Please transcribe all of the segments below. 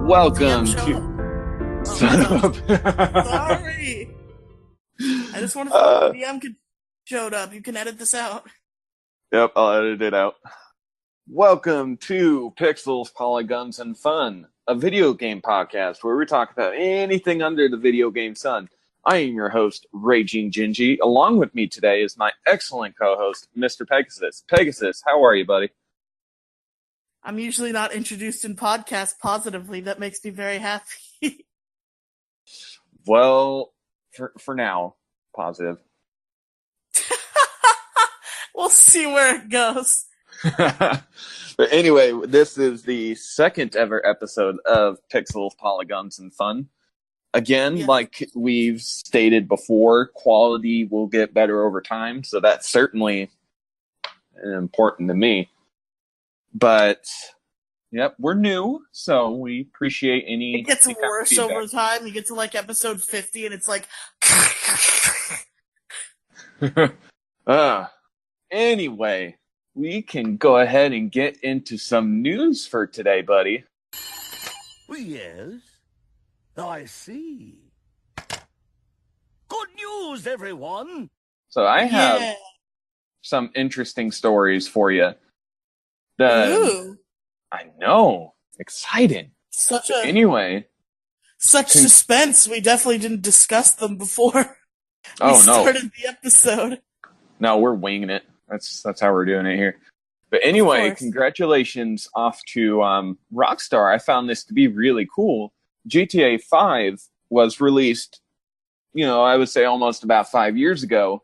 Welcome DM show to. up. Son of Sorry. I just want to say the DM showed up. You can edit this out. Yep, I'll edit it out. Welcome to Pixels, Polygons, and Fun, a video game podcast where we talk about anything under the video game sun. I am your host, Raging Gingy. Along with me today is my excellent co-host, Mr. Pegasus. Pegasus, how are you, buddy? I'm usually not introduced in podcasts positively. That makes me very happy. Well, for now, positive. We'll see where it goes. But anyway, this is the second ever episode of Pixels, Polygons, and Fun. Again, like we've stated before, quality will get better over time, so that's certainly important to me. But, yep, we're new, so we appreciate any... It gets worse over time. You get to, like, episode 50, and it's like... Anyway, we can go ahead and get into some news for today, buddy. Yes, I see. Good news, everyone! So I have some interesting stories for you. Ooh. I know. Exciting. Anyway. Such suspense. We definitely didn't discuss them before we started the episode. No, we're winging it. That's how we're doing it here. But anyway, congratulations off to Rockstar. I found this to be really cool. GTA 5 was released, I would say almost about 5 years ago.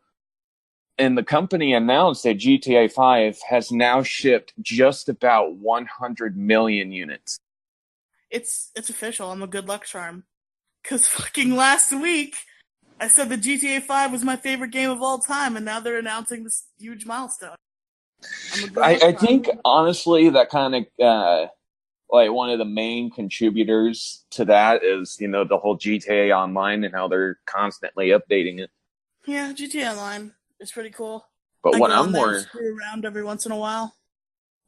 And the company announced that GTA 5 has now shipped just about 100 million units. It's official. I'm a good luck charm. Because fucking last week, I said that GTA 5 was my favorite game of all time, and now they're announcing this huge milestone. I think, honestly, that kind of, one of the main contributors to that is, the whole GTA Online and how they're constantly updating it. Yeah, GTA Online is pretty cool. But what I'm more... screw around every once in a while.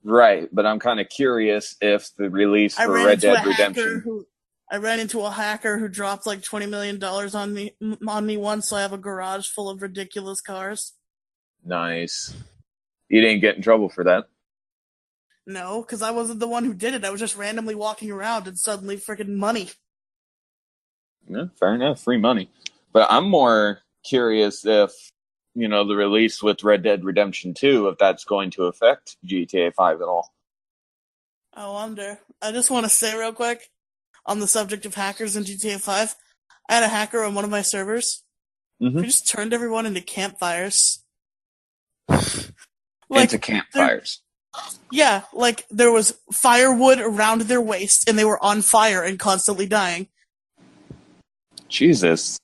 Right, but I'm kind of curious if the release for Red Dead Redemption... I ran into a hacker who dropped like $20 million on me once, so I have a garage full of ridiculous cars. Nice. You didn't get in trouble for that? No, because I wasn't the one who did it. I was just randomly walking around and suddenly freaking money. Yeah, fair enough. Free money. But I'm more curious if, the release with Red Dead Redemption 2, if that's going to affect GTA 5 at all. I wonder. I just want to say real quick, on the subject of hackers in GTA 5, I had a hacker on one of my servers who just turned everyone into campfires. Into campfires? Yeah, like there was firewood around their waist and they were on fire and constantly dying. Jesus.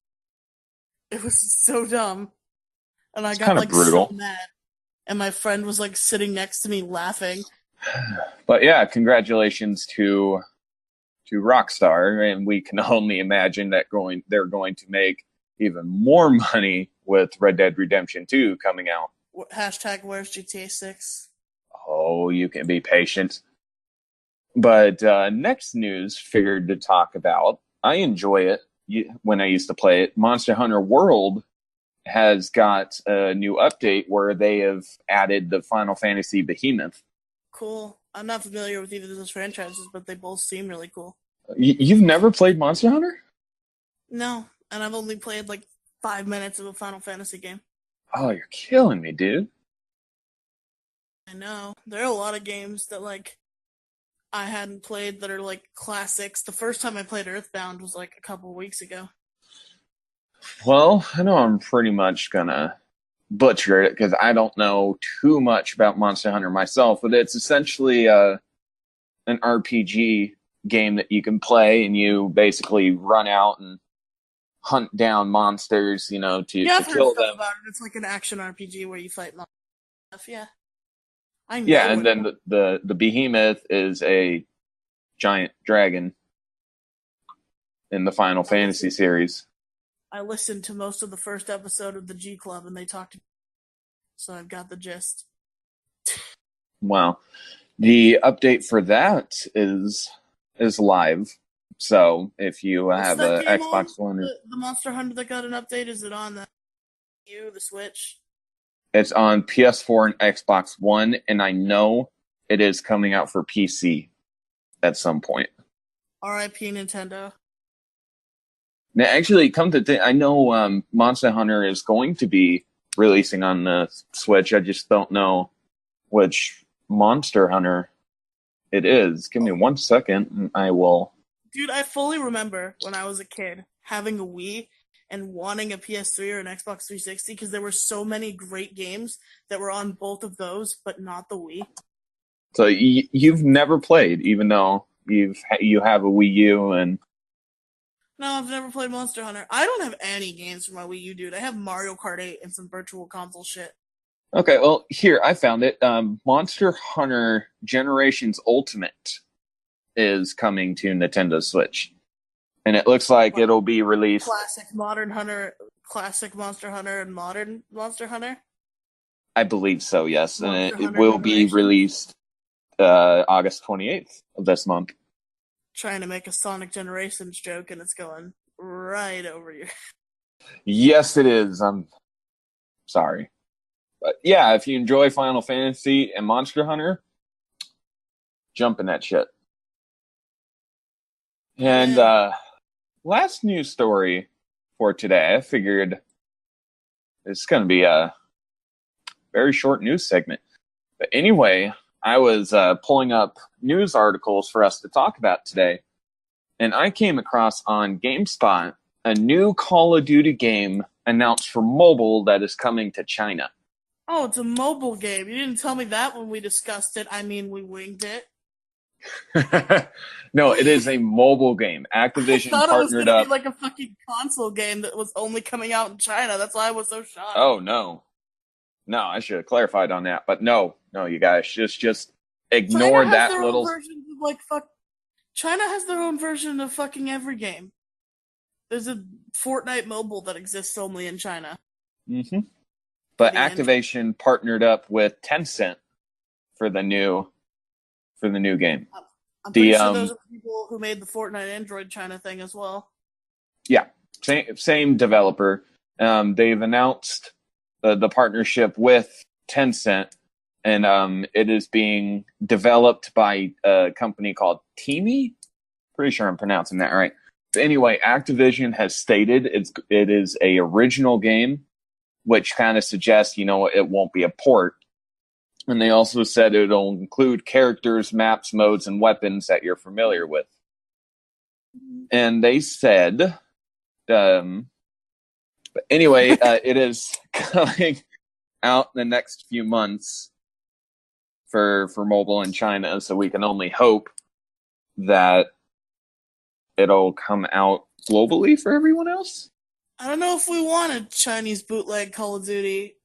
It was so dumb. And I got brutal. So mad. And my friend was like sitting next to me laughing. But yeah, congratulations to Rockstar, and we can only imagine that they're going to make even more money with Red Dead Redemption 2 coming out. Hashtag where's GTA 6? Oh, you can be patient. But next news figured to talk about, I enjoy it when I used to play it. Monster Hunter World has got a new update where they have added the Final Fantasy Behemoth. Cool. I'm not familiar with either of those franchises, but they both seem really cool. You've never played Monster Hunter? No, and I've only played like 5 minutes of a Final Fantasy game. Oh, you're killing me, dude. I know. There are a lot of games that I hadn't played that are like classics. The first time I played Earthbound was like a couple weeks ago. Well, I know I'm pretty much gonna butcher it because I don't know too much about Monster Hunter myself, but it's essentially an RPG game that you can play, and you basically run out and hunt down monsters, to kill them. About it. It's like an action RPG where you fight monsters. Yeah. I know. Yeah, and then the Behemoth is a giant dragon in the Final Fantasy series. I listened to most of the first episode of the G Club, and they talked, so I've got the gist. Wow. The update for that is live. So if you What's have that a game Xbox on? One, The Monster Hunter that got an update? Is it on the the Switch? it's on PS4 and Xbox One, and I know it is coming out for PC at some point. R.I.P. Nintendo. Now, actually, I know Monster Hunter is going to be releasing on the Switch. I just don't know which Monster Hunter it is. Give me 1 second, and I will. Dude, I fully remember when I was a kid having a Wii and wanting a PS3 or an Xbox 360 because there were so many great games that were on both of those, but not the Wii. So you've never played, even though you have a Wii U and. No, I've never played Monster Hunter. I don't have any games for my Wii U, dude. I have Mario Kart 8 and some Virtual Console shit. Okay, well, here, I found it. Monster Hunter Generations Ultimate is coming to Nintendo Switch. And it looks like it'll be released. Classic Monster Hunter and Modern Monster Hunter? I believe so, yes. Monster And it Hunter will be Generations? released August 28th of this month. Trying to make a Sonic Generations joke, and it's going right over your. Yes, it is. I'm sorry. But yeah, if you enjoy Final Fantasy and Monster Hunter, jump in that shit. And last news story for today, I figured it's going to be a very short news segment. But anyway, I was pulling up news articles for us to talk about today, and I came across on GameSpot a new Call of Duty game announced for mobile that is coming to China. Oh, it's a mobile game. You didn't tell me that when we discussed it. I mean, we winged it. No, it is a mobile game. Activision I thought it was partnered going to up. be like a fucking console game that was only coming out in China. That's why I was so shocked. Oh, no. No, I should have clarified on that. But no, you guys just ignore that little. China has their own version of fucking every game. There's a Fortnite mobile that exists only in China. Mm-hmm. But Activision partnered up with Tencent for the new game. I'm pretty sure those are the people who made the Fortnite Android China thing as well. Yeah, same developer. They've announced the partnership with Tencent, and it is being developed by a company called Teamy. Pretty sure I'm pronouncing that right. But anyway, Activision has stated it is a original game, which kind of suggests, it won't be a port. And they also said it'll include characters, maps, modes, and weapons that you're familiar with. And they said, but anyway, it is coming out in the next few months for mobile in China, so we can only hope that it'll come out globally for everyone else. I don't know if we want a Chinese bootleg Call of Duty.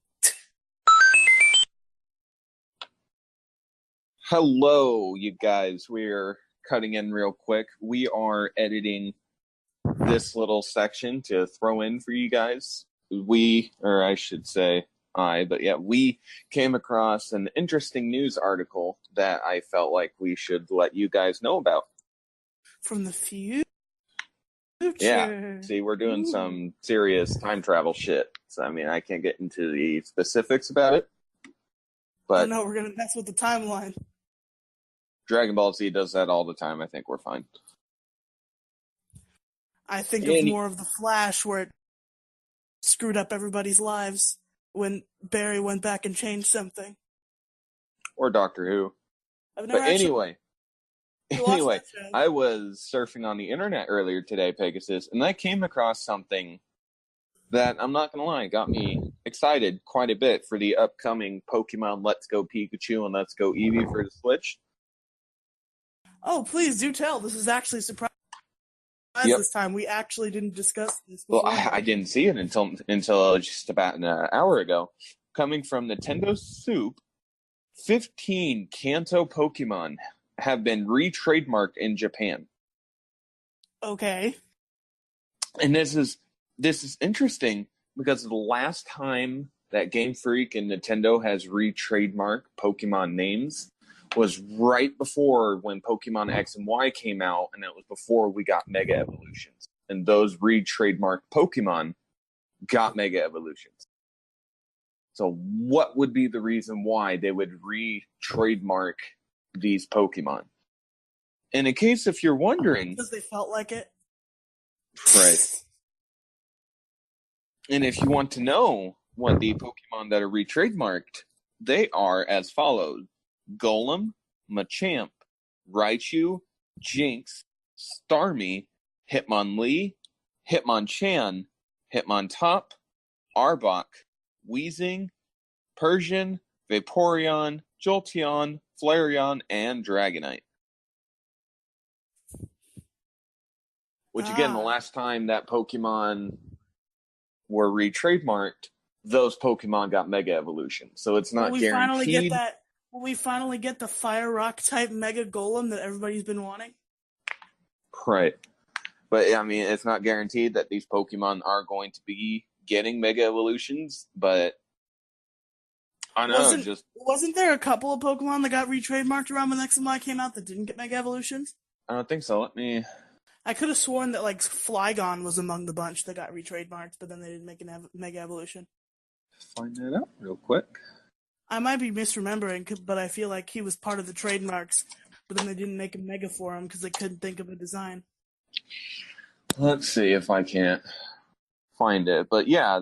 Hello, you guys. We're cutting in real quick. We are editing this little section to throw in for you guys. We came across an interesting news article that I felt like we should let you guys know about. From the future. Yeah. See, we're doing some serious time travel shit. So, I can't get into the specifics about it. But I know we're going to mess with the timeline. Dragon Ball Z does that all the time. I think we're fine. I think of more of the Flash, where it screwed up everybody's lives when Barry went back and changed something. Or Doctor Who. Anyway, I was surfing on the internet earlier today, Pegasus, and I came across something that, I'm not going to lie, got me excited quite a bit for the upcoming Pokemon Let's Go Pikachu and Let's Go Eevee for the Switch. Oh, please do tell. This is actually surprising. This time we actually didn't discuss this before. Well, I didn't see it until just about an hour ago. Coming from Nintendo Soup, 15 Kanto Pokemon have been re-trademarked in Japan. Okay. And this is interesting because the last time that Game Freak and Nintendo has re-trademarked Pokemon names was right before when Pokemon X and Y came out, and it was before we got Mega Evolutions. And those re-trademarked Pokemon got Mega Evolutions. So what would be the reason why they would re-trademark these Pokemon? And in case if you're wondering... Because they felt like it. Right. And if you want to know what the Pokemon that are re-trademarked, they are as follows. Golem, Machamp, Raichu, Jinx, Starmie, Hitmonlee, Hitmonchan, Hitmontop, Arbok, Weezing, Persian, Vaporeon, Jolteon, Flareon, and Dragonite. Which again, the last time that Pokemon were re-trademarked, those Pokemon got Mega Evolution. So it's not guaranteed. Will we finally get the Fire Rock type Mega Golem that everybody's been wanting? Right. But I mean, it's not guaranteed that these Pokemon are going to be getting Mega Evolutions, but I know wasn't there a couple of Pokemon that got re-trademarked around when X and Y came out that didn't get Mega Evolutions? I don't think so. I could have sworn that like Flygon was among the bunch that got re-trademarked, but then they didn't make a Mega Evolution. Find that out real quick. I might be misremembering, but I feel like he was part of the trademarks, but then they didn't make a Mega for him because they couldn't think of a design. Let's see if I can't find it. But yeah,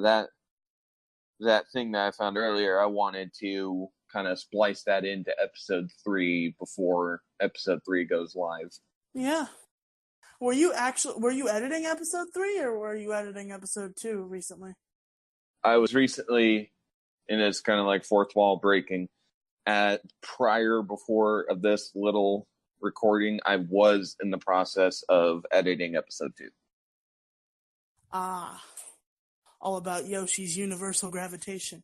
that thing that I found earlier, I wanted to kind of splice that into episode 3 before episode 3 goes live. Yeah. Were you editing episode 3 or were you editing episode 2 recently? I was recently, and it's kind of like fourth wall breaking. Before of this little recording, I was in the process of editing episode 2. All about Yoshi's Universal Gravitation.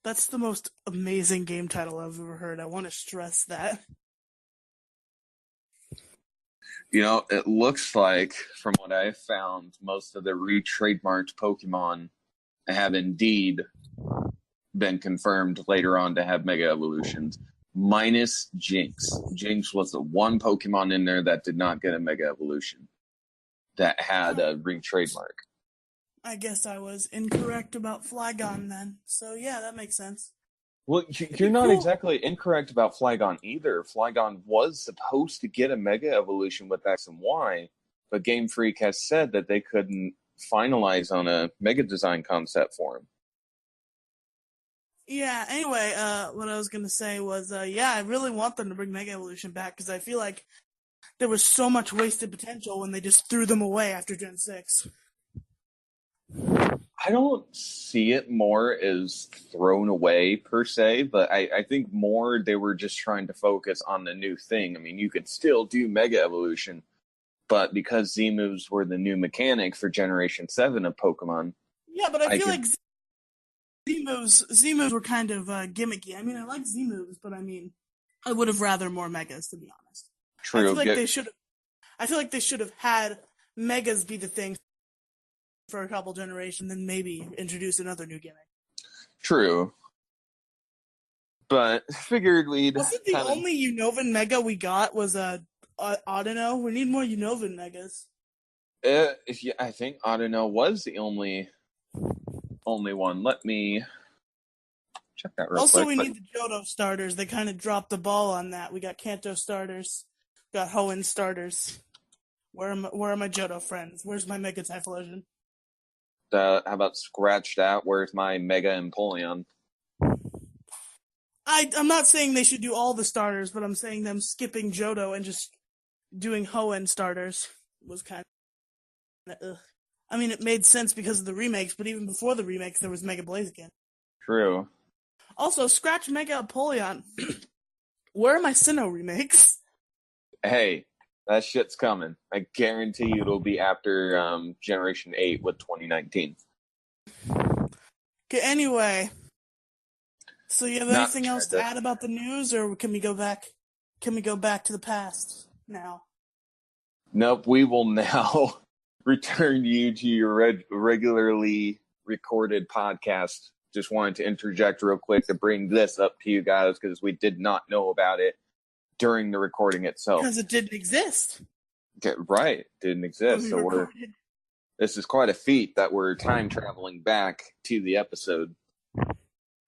That's the most amazing game title I've ever heard. I want to stress that. You know, it looks like, from what I found, most of the re-trademarked Pokemon have indeed been confirmed later on to have Mega Evolutions, minus Jinx. Jinx was the one Pokemon in there that did not get a Mega Evolution that had a re-trademark. I guess I was incorrect about Flygon then. So yeah, that makes sense. Well, you're not exactly incorrect about Flygon either. Flygon was supposed to get a Mega Evolution with X and Y, but Game Freak has said that they couldn't finalize on a Mega Design concept for him. Yeah, anyway, what I was going to say was, I really want them to bring Mega Evolution back, because I feel like there was so much wasted potential when they just threw them away after Gen 6. I don't see it more as thrown away, per se, but I think more they were just trying to focus on the new thing. I mean, you could still do Mega Evolution, but because Z-moves were the new mechanic for Generation 7 of Pokemon... Yeah, but I feel like Z-moves were kind of gimmicky. I mean, I like Z-moves, but I mean, I would have rather more Megas, to be honest. True. I feel like they should have had Megas be the thing for a couple generations, then maybe introduce another new gimmick. True. But figured we'd... Wasn't the only Unova Mega we got was Audino? We need more Unova Megas. I think Audino was the only one. Let me check that real quick. Also, we need the Johto starters. They kind of dropped the ball on that. We got Kanto starters. Got Hoenn starters. Where are my Johto friends? Where's my Mega Typhlosion? How about scratch that? Where's my Mega Empoleon? I'm not saying they should do all the starters, but I'm saying them skipping Johto and just doing Hoenn starters was kind of ugh. I mean, it made sense because of the remakes, but even before the remakes, there was Mega Blaziken. True. Also, scratch Mega Empoleon. Where are my Sinnoh remakes? Hey, that shit's coming. I guarantee you it'll be after Generation 8 with 2019. Okay, anyway. So you have anything else to add about the news, or can we go back to the past now? Nope, we will now return you to your regularly recorded podcast just wanted to interject real quick to bring this up to you guys because we did not know about it during the recording itself. Because it didn't exist. Right, didn't exist. So this is quite a feat that we're time traveling back to the episode.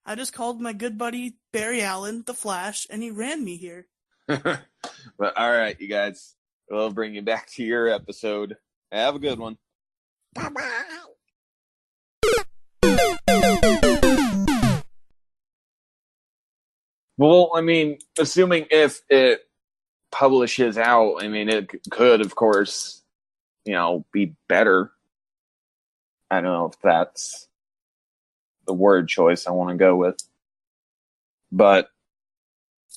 I just called my good buddy Barry Allen, the Flash, and he ran me here. But all right, you guys, we'll bring you back to your episode. Have a good one. Well, I mean, assuming if it publishes out, I mean, it could, of course, be better. I don't know if that's the word choice I want to go with. But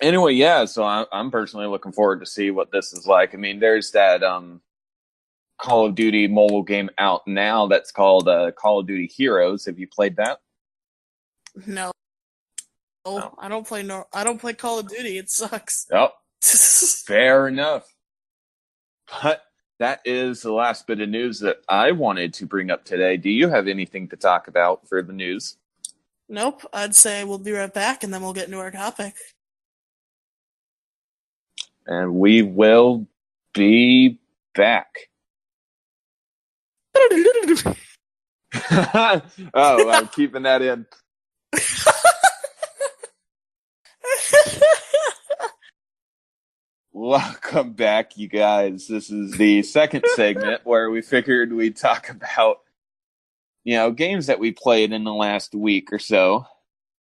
anyway, yeah, so I'm personally looking forward to see what this is like. I mean, there's that Call of Duty mobile game out now that's called Call of Duty Heroes. Have you played that? No. I don't play Call of Duty. It sucks. Yep. Fair enough. But that is the last bit of news that I wanted to bring up today. Do you have anything to talk about for the news? Nope. I'd say we'll be right back, and then we'll get into our topic. And we will be back. Oh, I'm keeping that in. Welcome back, you guys. This is the second segment where we figured we'd talk about, games that we played in the last week or so.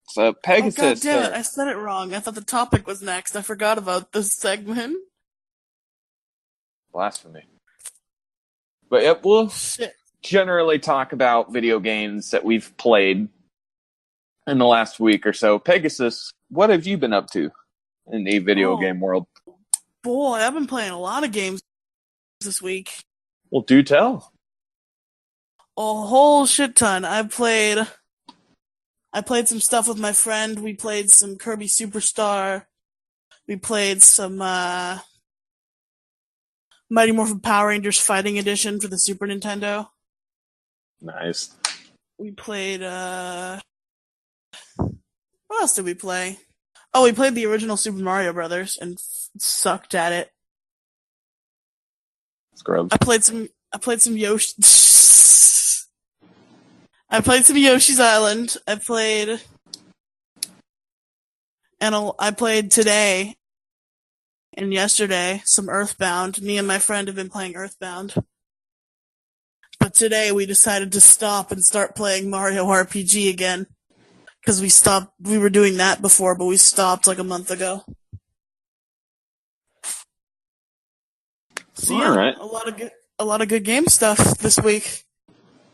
So, Pegasus. Oh, God damn it. I said it wrong. I thought the topic was next. I forgot about this segment. Blasphemy. But yep, we'll generally talk about video games that we've played in the last week or so. Pegasus, what have you been up to in the video game world? Boy, I've been playing a lot of games this week. Well, do tell. A whole shit ton. I played some stuff with my friend. We played some Kirby Superstar. We played some Mighty Morphin Power Rangers Fighting Edition for the Super Nintendo. Nice. We played what else did we play? Oh, we played the original Super Mario Brothers and sucked at it. Scrubs. I played some Yoshi. I played some Yoshi's Island. I played today and yesterday some Earthbound. Me and my friend have been playing Earthbound. But today we decided to stop and start playing Mario RPG again. Because we were doing that before, but we stopped like a month ago. So yeah, right. a lot of good game stuff this week.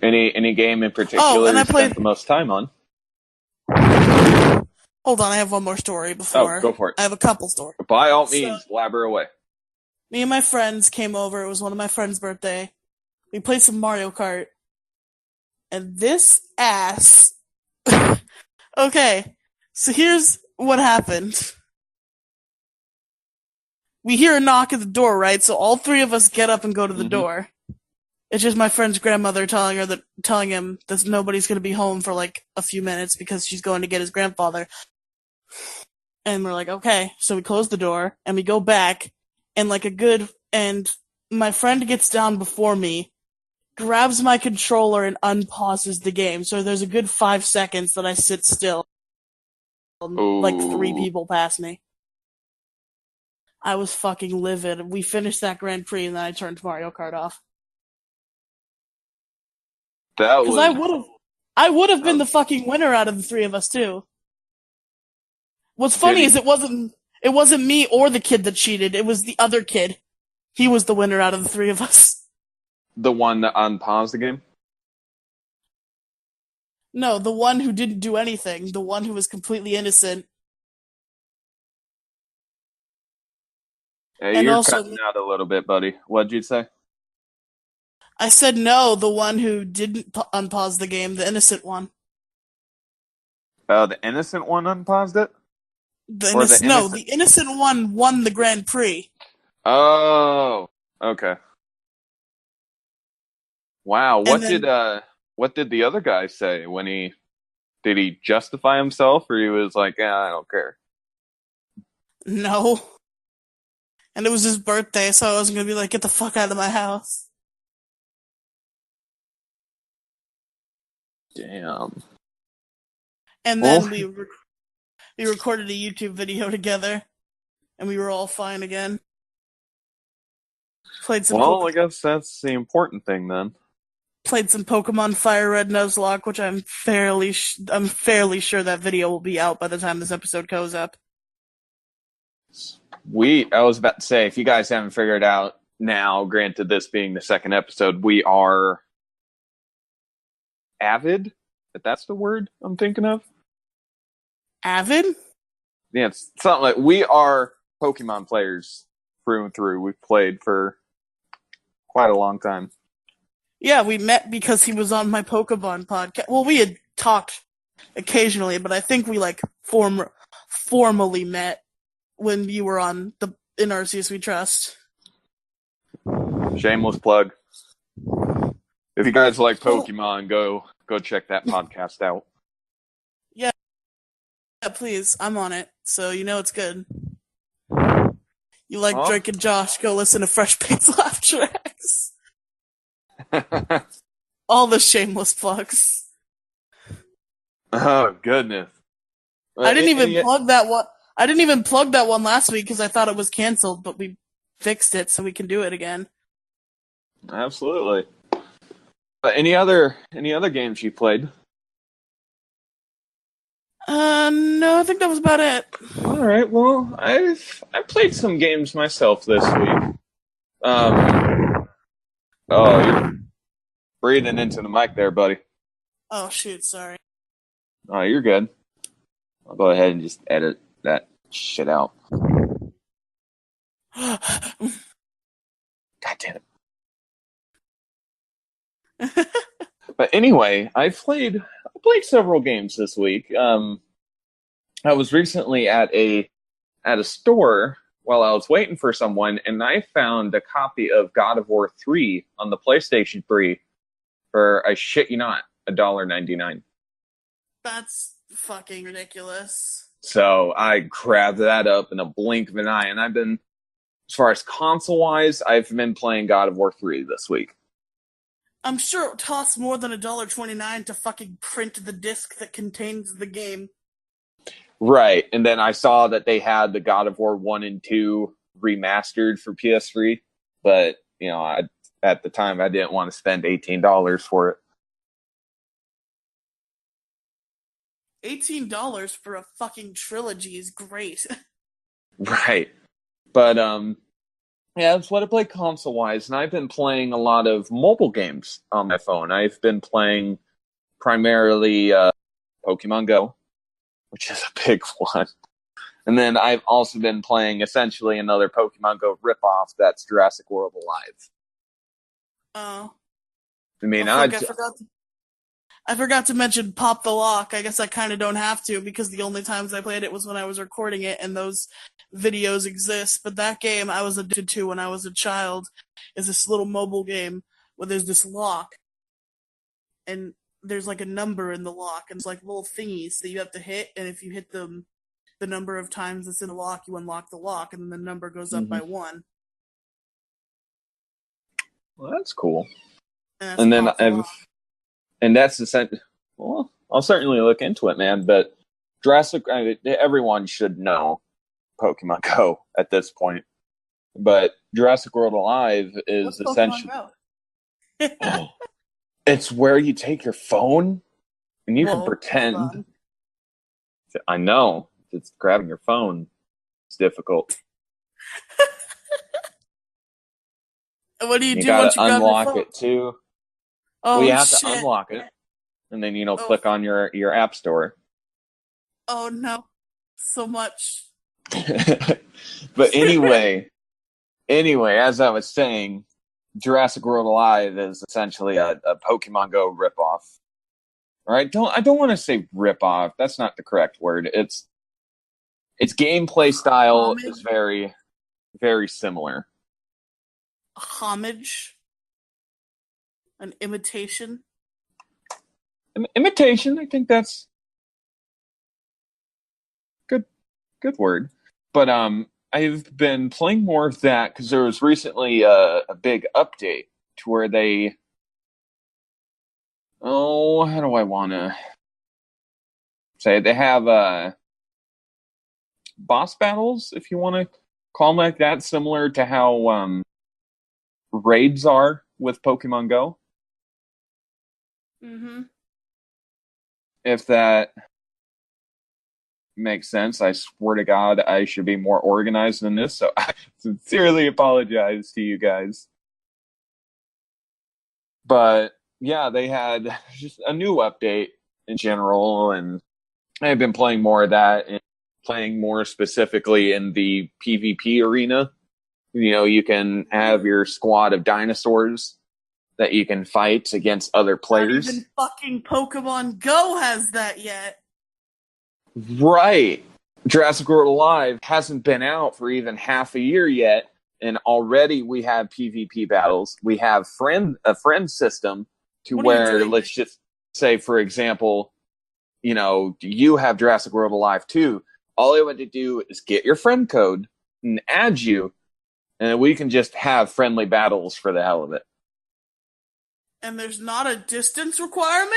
Any game in particular you spent the most time on? Hold on, I have one more story before. Oh, go for it. I have a couple stories. By all means, blabber away. Me and my friends came over. It was one of my friend's birthday. We played some Mario Kart. And this ass... Okay, so here's what happened. We hear a knock at the door, right? So all three of us get up and go to the door. It's just my friend's grandmother telling him that nobody's going to be home for like a few minutes because she's going to get his grandfather. And we're like, okay. So we close the door and we go back and my friend gets down before me, grabs my controller and unpauses the game. So there's a good 5 seconds that I sit still. Like 3 people pass me. I was fucking livid. We finished that Grand Prix and then I turned Mario Kart off. Because I would have been the fucking winner out of the 3 of us too. What's funny is it wasn't me or the kid that cheated. It was the other kid. He was the winner out of the 3 of us. The one that unpaused the game? No, the one who didn't do anything. The one who was completely innocent. Hey, you're cutting out a little bit, buddy. What'd you say? I said no, the one who didn't unpause the game, the innocent one. The innocent one unpaused it? The innocent one won the Grand Prix. Oh, okay. Wow, what did the other guy say when he Did he justify himself, or he was like, I don't care? No. And it was his birthday, so I wasn't gonna be like, get the fuck out of my house. Damn. And then we recorded a YouTube video together, and we were all fine again. Played some. Well, I guess that's the important thing then. Played some Pokemon Fire Red Nuzlocke, which I'm fairly sure that video will be out by the time this episode goes up. I was about to say, if you guys haven't figured out now, granted this being the second episode, we are avid, if that's the word I'm thinking of. Avid? Yeah, it's something like we are Pokemon players through and through. We've played for quite a long time. Yeah, we met because he was on my Pokemon podcast. Well, we had talked occasionally, but I think we formally met when you were in Arceus We Trust. Shameless plug. If you guys like Pokemon, go check that podcast out. Yeah, please. I'm on it, so you know it's good. You like Drake and Josh, go listen to Fresh Pate's laugh tracks. All the shameless plugs. Oh, goodness. I didn't even plug that one. I didn't even plug that one last week because I thought it was canceled, but we fixed it so we can do it again. Absolutely. But any other games you played? No, I think that was about it. All right. Well, I played some games myself this week. Oh, you're breathing into the mic there, buddy. Oh shoot, sorry. Oh, you're good. I'll go ahead and just edit that shit out. God damn it. But anyway, I played several games this week. I was recently at a store while I was waiting for someone, and I found a copy of God of War 3 on the PlayStation 3 for, I shit you not, $1.99. That's fucking ridiculous. So I grabbed that up in a blink of an eye, and I've been, as far as console-wise, I've been playing God of War 3 this week. I'm sure it costs more than $1.29 to fucking print the disc that contains the game. Right, and then I saw that they had the God of War 1 and 2 remastered for PS3, but, you know, at the time I didn't want to spend $18 for it. $18 for a fucking trilogy is great. Right. But, yeah, that's what I play console-wise, and I've been playing a lot of mobile games on my phone. I've been playing primarily Pokemon Go, which is a big one. And then I've also been playing essentially another Pokemon Go ripoff that's Jurassic World Alive. Oh. I mean, I forgot to mention Pop the Lock. I guess I kind of don't have to because the only times I played it was when I was recording it and those videos exist. But that game I was addicted to when I was a child is this little mobile game where there's this lock and there's like a number in the lock and it's like little thingies that you have to hit. And if you hit them the number of times it's in the lock, you unlock the lock and then the number goes up by 1. Well, that's cool. And then and that's the sense. Well, I'll certainly look into it, man. But everyone should know Pokemon Go at this point. But Jurassic World Alive is essentially it's where you take your phone and you can pretend. I know it's grabbing your phone. It's difficult. What do you do gotta once you grab your phone? Unlock it too. Oh, well, you have to unlock it, and then click on your app store. Oh no, so much. But anyway, as I was saying, Jurassic World Alive is essentially a Pokemon Go ripoff. All right, I don't want to say ripoff. That's not the correct word. Its gameplay style is very, very similar. Homage. An imitation? Imitation, I think that's Good word. But I've been playing more of that because there was recently a big update to where they. Oh, how do I want to say it? They have boss battles, if you want to call them like that, similar to how raids are with Pokemon Go. Mm-hmm. If that makes sense, I swear to God, I should be more organized than this, so I sincerely apologize to you guys. But yeah, they had just a new update in general, and I've been playing more of that and playing more specifically in the PvP arena. You know, you can have your squad of dinosaurs that you can fight against other players. Not even fucking Pokemon Go has that yet. Right. Jurassic World Alive hasn't been out for even half a year yet, and already we have PvP battles. We have a friend system to where, let's just say, for example, you know, you have Jurassic World Alive too. All you have to do is get your friend code and add you, and we can just have friendly battles for the hell of it. And there's not a distance requirement?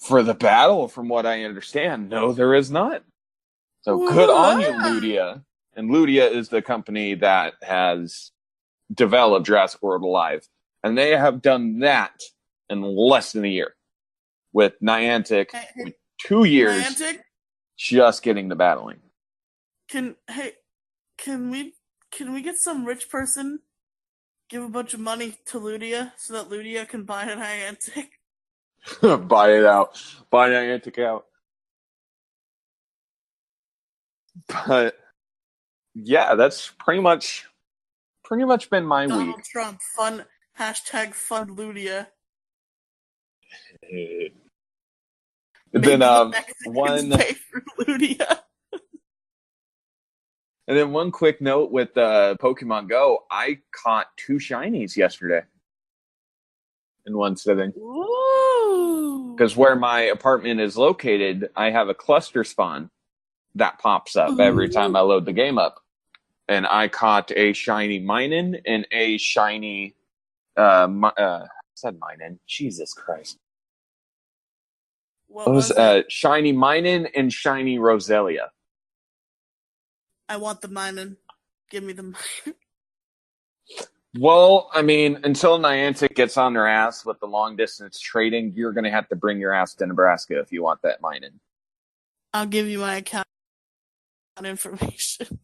For the battle, from what I understand, no, there is not. So good on you, Ludia. And Ludia is the company that has developed Jurassic World Alive. And they have done that in less than a year. With Niantic, with 2 years, Niantic? Just getting the battling. Can we get some rich person give a bunch of money to Ludia so that Ludia can buy a Niantic? Buy it out. Buy Niantic out. But yeah, that's pretty much been my week. Donald Trump fund Ludia. Then one pay for Ludia. And then one quick note with Pokemon Go, I caught 2 shinies yesterday in one sitting. Because where my apartment is located, I have a cluster spawn that pops up every time I load the game up. And I caught a shiny Minun and a shiny said Minun. Jesus Christ. What was it? Shiny Minun and shiny Roselia. I want the Minun. Give me the Minun. Well, I mean, until Niantic gets on their ass with the long distance trading, you're going to have to bring your ass to Nebraska if you want that Minun. I'll give you my account information.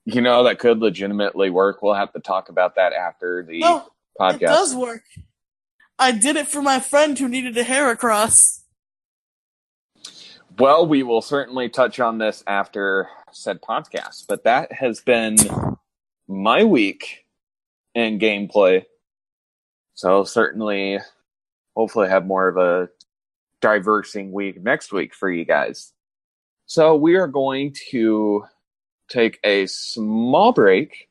You know, that could legitimately work. We'll have to talk about that after the podcast. It does work. I did it for my friend who needed a Heracross. Well, we will certainly touch on this after said podcast, but that has been my week in gameplay. So certainly, hopefully have more of a diversing week next week for you guys. So we are going to take a small break,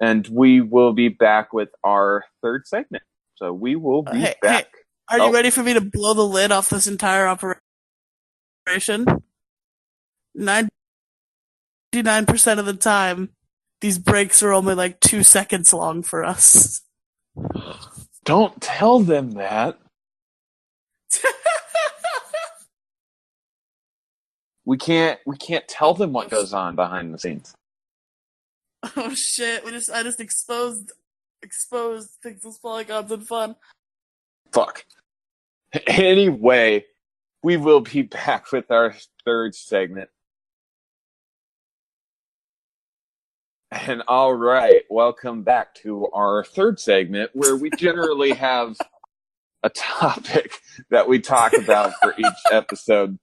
and we will be back with our third segment. So we will be back. Hey, are you ready for me to blow the lid off this entire operation? 99% of the time, these breaks are only like 2 seconds long for us. Don't tell them that. We can't tell them what goes on behind the scenes. Oh shit! I just exposed Pixels, Polygons, and Fun. Fuck. Anyway, we will be back with our third segment. And all right, welcome back to our third segment, where we generally have a topic that we talk about for each episode.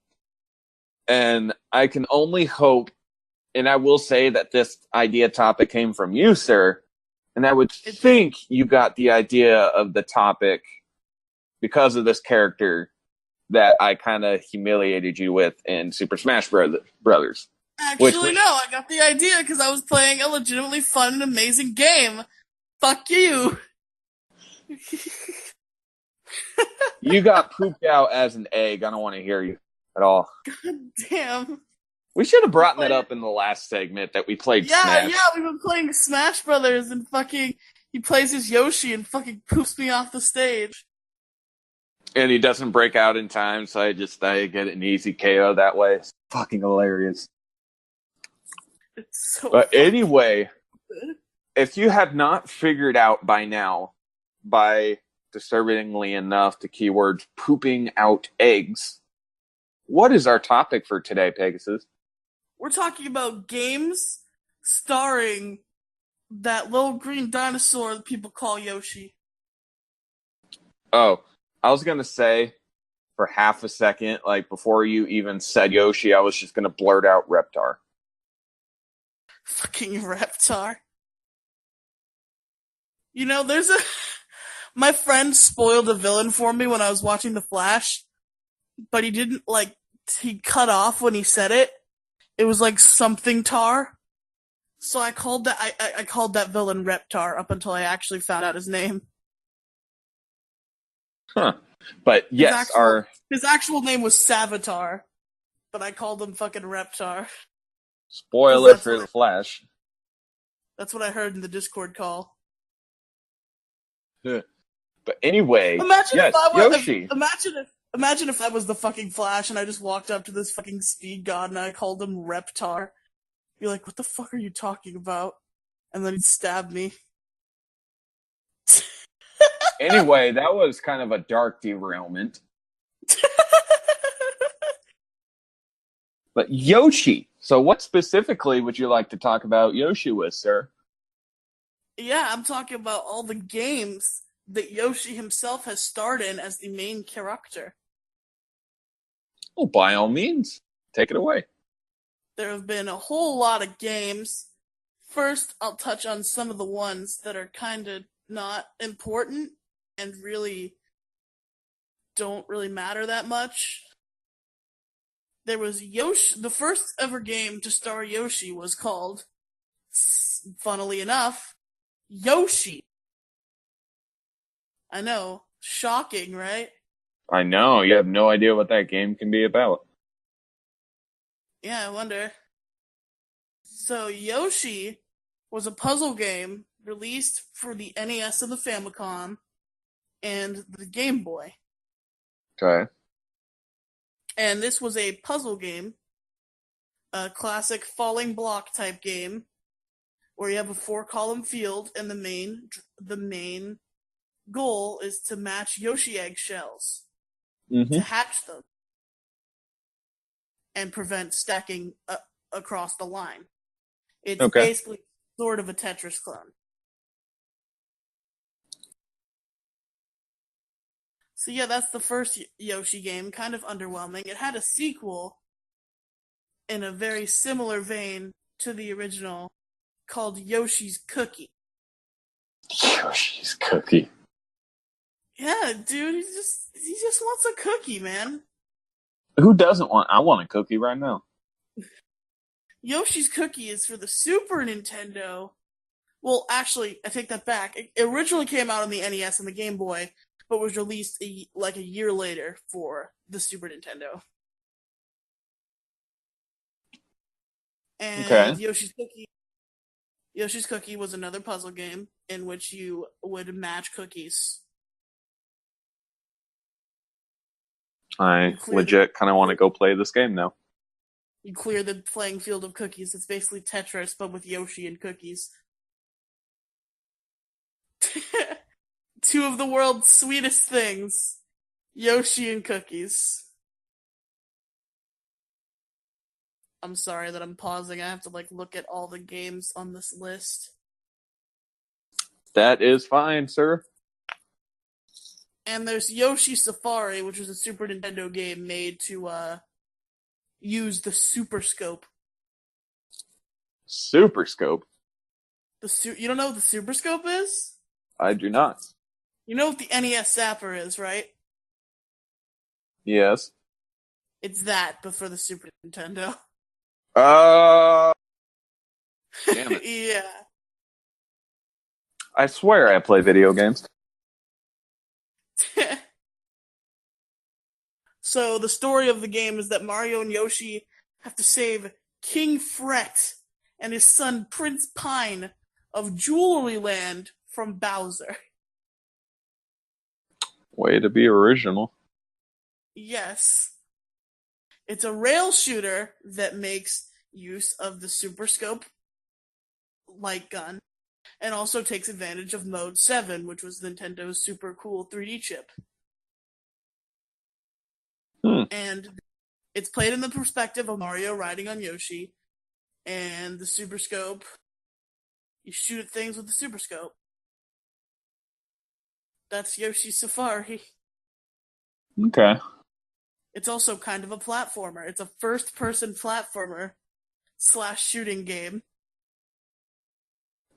And I can only hope, and I will say that this idea topic came from you, sir, and I would think you got the idea of the topic because of this character that I kind of humiliated you with in Super Smash Brothers. Actually, no, I got the idea because I was playing a legitimately fun and amazing game. Fuck you. You got pooped out as an egg. I don't want to hear you at all. God damn. We should have brought that up in the last segment that we played Smash. Yeah, we've been playing Smash Brothers and fucking he plays as Yoshi and fucking poops me off the stage. And he doesn't break out in time, so I get an easy KO that way. It's fucking hilarious. It's so But anyway, good. If you have not figured out by now, by disturbingly enough, the keywords pooping out eggs, what is our topic for today, Pegasus? We're talking about games starring that little green dinosaur that people call Yoshi. Oh, I was going to say, for half a second, like before you even said Yoshi, I was just going to blurt out Reptar. Fucking Reptar. You know, my friend spoiled a villain for me when I was watching The Flash, but he didn't, he cut off when he said it. It was like something tar. So I called that villain Reptar up until I actually found out his name. Huh. But yes, his actual name was Savitar, but I called him fucking Reptar. Spoiler for The Flash. That's what I heard in the Discord call. But anyway, Yoshi. Imagine if I was the fucking Flash and I just walked up to this fucking speed god and I called him Reptar. Be like, what the fuck are you talking about? And then he'd stab me. Anyway, that was kind of a dark derailment. But Yoshi. So what specifically would you like to talk about Yoshi with, sir? Yeah, I'm talking about all the games that Yoshi himself has starred in as the main character. Well, by all means, take it away. There have been a whole lot of games. First, I'll touch on some of the ones that are kind of not important and really don't really matter that much. There was Yoshi. The first ever game to star Yoshi was called, funnily enough, Yoshi. I know. Shocking, right? I know. You have no idea what that game can be about. Yeah, I wonder. So, Yoshi was a puzzle game released for the NES and the Famicom and the Game Boy. Okay. And this was a puzzle game, a classic falling block type game, where you have a 4-column field, and the main goal is to match Yoshi eggshells to hatch them and prevent stacking across the line. It's basically sort of a Tetris clone. So yeah, that's the first Yoshi game, kind of underwhelming. It had a sequel in a very similar vein to the original called Yoshi's Cookie. Yoshi's Cookie. Yeah, dude, he just wants a cookie, man. Who doesn't want? I want a cookie right now. Yoshi's Cookie is for the Super Nintendo. Well, actually, I take that back. It originally came out on the NES and the Game Boy, but was released a year later for the Super Nintendo. And Yoshi's Cookie was another puzzle game in which you would match cookies. I legit kind of want to go play this game now. You clear the playing field of cookies. It's basically Tetris, but with Yoshi and cookies. Two of the world's sweetest things. Yoshi and cookies. I'm sorry that I'm pausing. I have to look at all the games on this list. That is fine, sir. And there's Yoshi Safari, which was a Super Nintendo game made to use the Super Scope. Super Scope? You don't know what the Super Scope is? I do not. You know what the NES Zapper is, right? Yes. It's that, but for the Super Nintendo. Damn it. Yeah. I swear I play video games. So the story of the game is that Mario and Yoshi have to save King Fret and his son Prince Pine of Jewelry Land from Bowser. Way to be original. Yes. It's a rail shooter that makes use of the Super Scope light gun and also takes advantage of Mode 7, which was Nintendo's super cool 3D chip. And it's played in the perspective of Mario riding on Yoshi, and the Super Scope, you shoot at things with the Super Scope. That's Yoshi's Safari. Okay. It's also kind of a platformer. It's a first-person platformer / shooting game.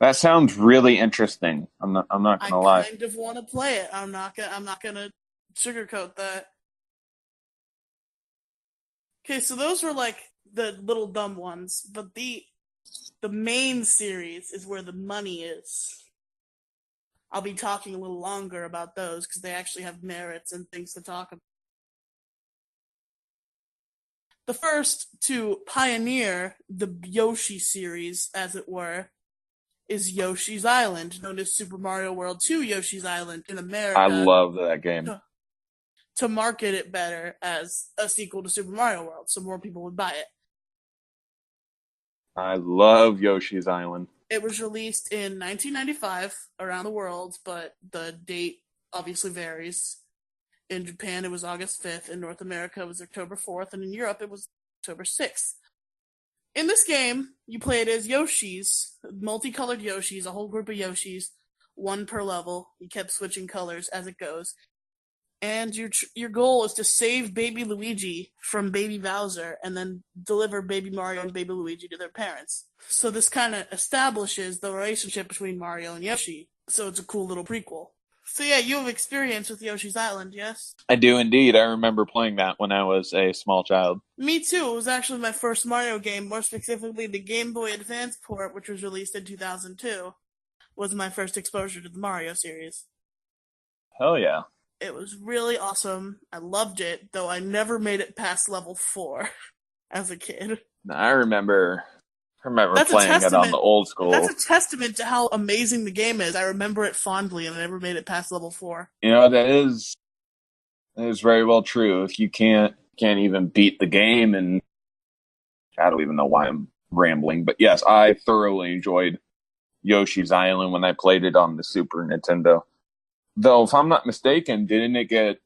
That sounds really interesting. I'm not gonna lie. I kind of want to play it. I'm not gonna sugarcoat that. Okay, so those were like the little dumb ones, but the main series is where the money is. I'll be talking a little longer about those because they actually have merits and things to talk about. The first to pioneer the Yoshi series, as it were, is Yoshi's Island, known as Super Mario World 2 Yoshi's Island in America. I love that game. To market it better as a sequel to Super Mario World, so more people would buy it. I love Yoshi's Island. It was released in 1995 around the world, but the date obviously varies. In Japan, it was August 5th. In North America, it was October 4th. And in Europe, it was October 6th. In this game, you play it as Yoshis, multicolored Yoshis, a whole group of Yoshis, one per level. You kept switching colors as it goes. And your goal is to save Baby Luigi from Baby Bowser and then deliver Baby Mario and Baby Luigi to their parents. So this kind of establishes the relationship between Mario and Yoshi. So it's a cool little prequel. So yeah, you have experience with Yoshi's Island, yes? I do indeed. I remember playing that when I was a small child. Me too. It was actually my first Mario game, more specifically the Game Boy Advance port, which was released in 2002, was my first exposure to the Mario series. Hell yeah. It was really awesome. I loved it, though I never made it past level 4 as a kid. I remember playing it on the old school. That's a testament to how amazing the game is. I remember it fondly, and I never made it past level 4. You know, that is very well true. If you can't even beat the game, and I don't even know why I'm rambling, but yes, I thoroughly enjoyed Yoshi's Island when I played it on the Super Nintendo. Though, if I'm not mistaken, didn't it get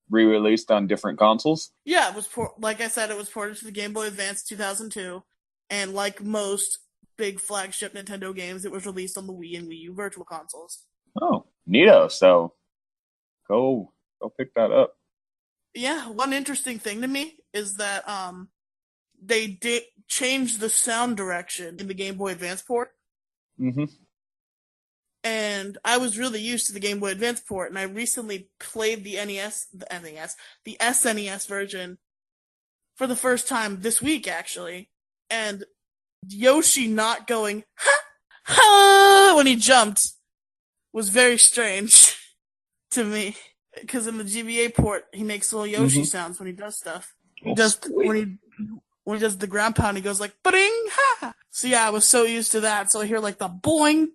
re-released on different consoles? Yeah, it was like I said, it was ported to the Game Boy Advance 2002, and like most big flagship Nintendo games, it was released on the Wii and Wii U Virtual Consoles. Oh, neato. So, go pick that up. Yeah, one interesting thing to me is that they did change the sound direction in the Game Boy Advance port. Mm-hmm. And I was really used to the Game Boy Advance port, and I recently played the SNES version for the first time this week, actually. And Yoshi not going, ha, ha, when he jumped was very strange to me. Because in the GBA port, he makes little Yoshi sounds when he does stuff. When he does the ground pound, he goes like, ba-ding, ha! So yeah, I was so used to that, so I hear like the boing,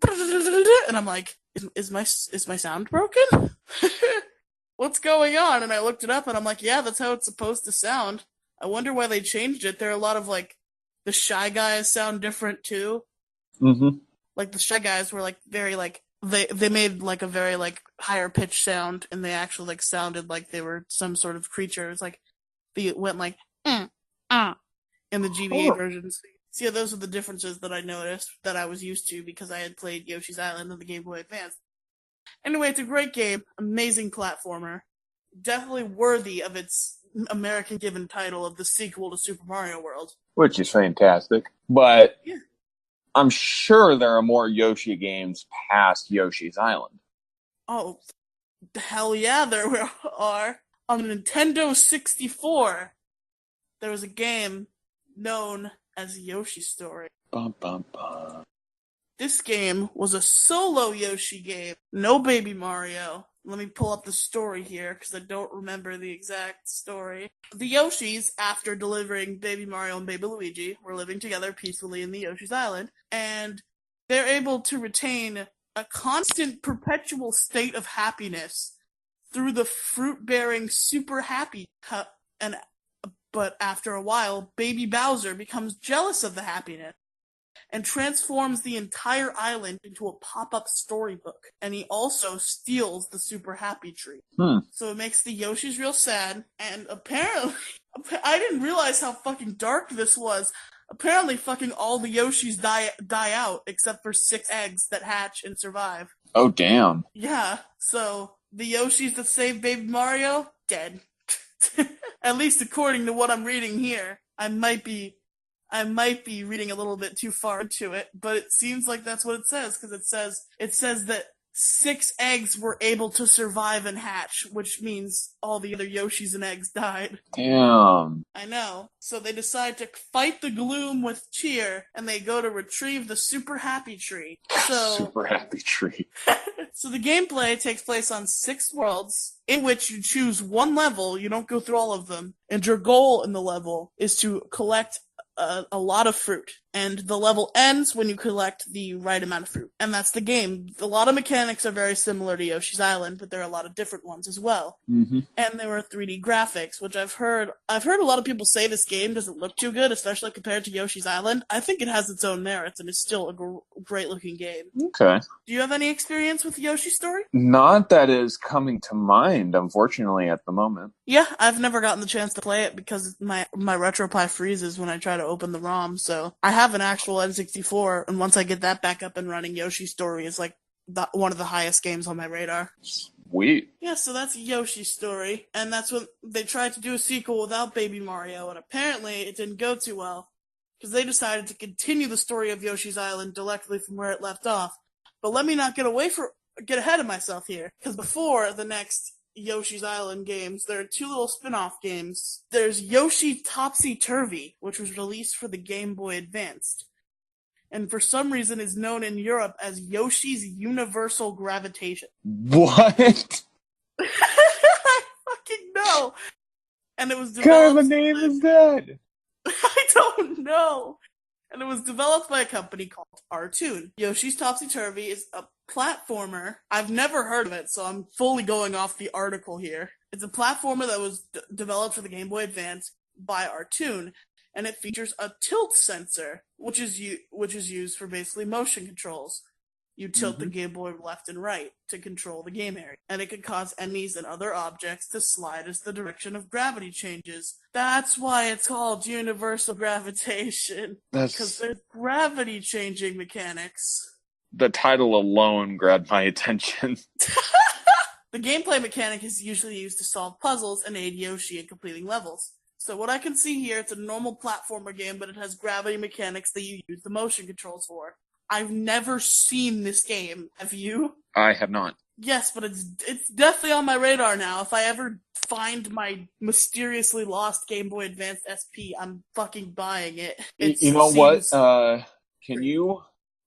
and I'm like, is my sound broken? What's going on? And I looked it up, and I'm like, yeah, that's how it's supposed to sound. I wonder why they changed it. There are a lot of like, the Shy Guys sound different too. Mm-hmm. Like the Shy Guys were like very like, they made like a very like higher pitched sound, and they actually like sounded like they were some sort of creature. It was like, it went like, in the GBA versions. So yeah, those are the differences that I noticed that I was used to because I had played Yoshi's Island on the Game Boy Advance. Anyway, it's a great game, amazing platformer, definitely worthy of its American given title of the sequel to Super Mario World. Which is fantastic. But yeah. I'm sure there are more Yoshi games past Yoshi's Island. Oh, hell yeah, there are. On the Nintendo 64, there was a game known as Yoshi Story. Bum, bum, bum. This game was a solo Yoshi game. No Baby Mario. Let me pull up the story here, because I don't remember the exact story. The Yoshis, after delivering Baby Mario and Baby Luigi, were living together peacefully in the Yoshi's Island, and they're able to retain a constant, perpetual state of happiness through the fruit-bearing Super Happy Cup, but after a while, Baby Bowser becomes jealous of the happiness and transforms the entire island into a pop-up storybook. And he also steals the Super Happy Tree. So it makes the Yoshis real sad, and apparently, I didn't realize how fucking dark this was. Apparently fucking all the Yoshis die out, except for 6 eggs that hatch and survive. Oh, damn. Yeah, so the Yoshis that saved Baby Mario, dead. At least according to what I'm reading here. I might be reading a little bit too far into it, but it seems like that's what it says, because it says that 6 eggs were able to survive and hatch, which means all the other Yoshis and eggs died. Damn. I know. So they decide to fight the gloom with cheer, and they go to retrieve the Super Happy Tree. Super Happy Tree. So the gameplay takes place on 6 worlds, in which you choose one level, you don't go through all of them, and your goal in the level is to collect a lot of fruit, and the level ends when you collect the right amount of fruit, and that's the game. A lot of mechanics are very similar to Yoshi's Island, but there are a lot of different ones as well. Mm-hmm. And there were 3D graphics, which I've heard a lot of people say this game doesn't look too good, especially compared to Yoshi's Island. I think it has its own merits, and it's still a great looking game. Okay. Do you have any experience with Yoshi's Story? Not that is coming to mind, unfortunately, at the moment. Yeah, I've never gotten the chance to play it because my RetroPie freezes when I try to open the ROM, so I have an actual N64, and once I get that back up and running, Yoshi's Story is like one of the highest games on my radar. Sweet. Yeah, so that's Yoshi's Story, and that's when they tried to do a sequel without Baby Mario, and apparently it didn't go too well, because they decided to continue the story of Yoshi's Island directly from where it left off. But let me not get ahead of myself here, because before the next Yoshi's Island games, there are 2 little spin-off games. There's Yoshi Topsy-Turvy, which was released for the Game Boy Advanced, and for some reason is known in Europe as Yoshi's Universal Gravitation. What? I fucking know! And it was developed... What kind of a name is that? I don't know! And it was developed by a company called R-Toon. Yoshi's Topsy-Turvy is a platformer. I've never heard of it, so I'm fully going off the article here. It's a platformer that was developed for the Game Boy Advance by R-Toon, and it features a tilt sensor, which is used for basically motion controls. You tilt the Game Boy left and right to control the game area, and it can cause enemies and other objects to slide as the direction of gravity changes. That's why it's called Universal Gravitation, because there's gravity-changing mechanics. The title alone grabbed my attention. The gameplay mechanic is usually used to solve puzzles and aid Yoshi in completing levels. So what I can see here, it's a normal platformer game, but it has gravity mechanics that you use the motion controls for. I've never seen this game. Have you? I have not. Yes, but it's definitely on my radar now. If I ever find my mysteriously lost Game Boy Advance SP, I'm fucking buying it. You know what?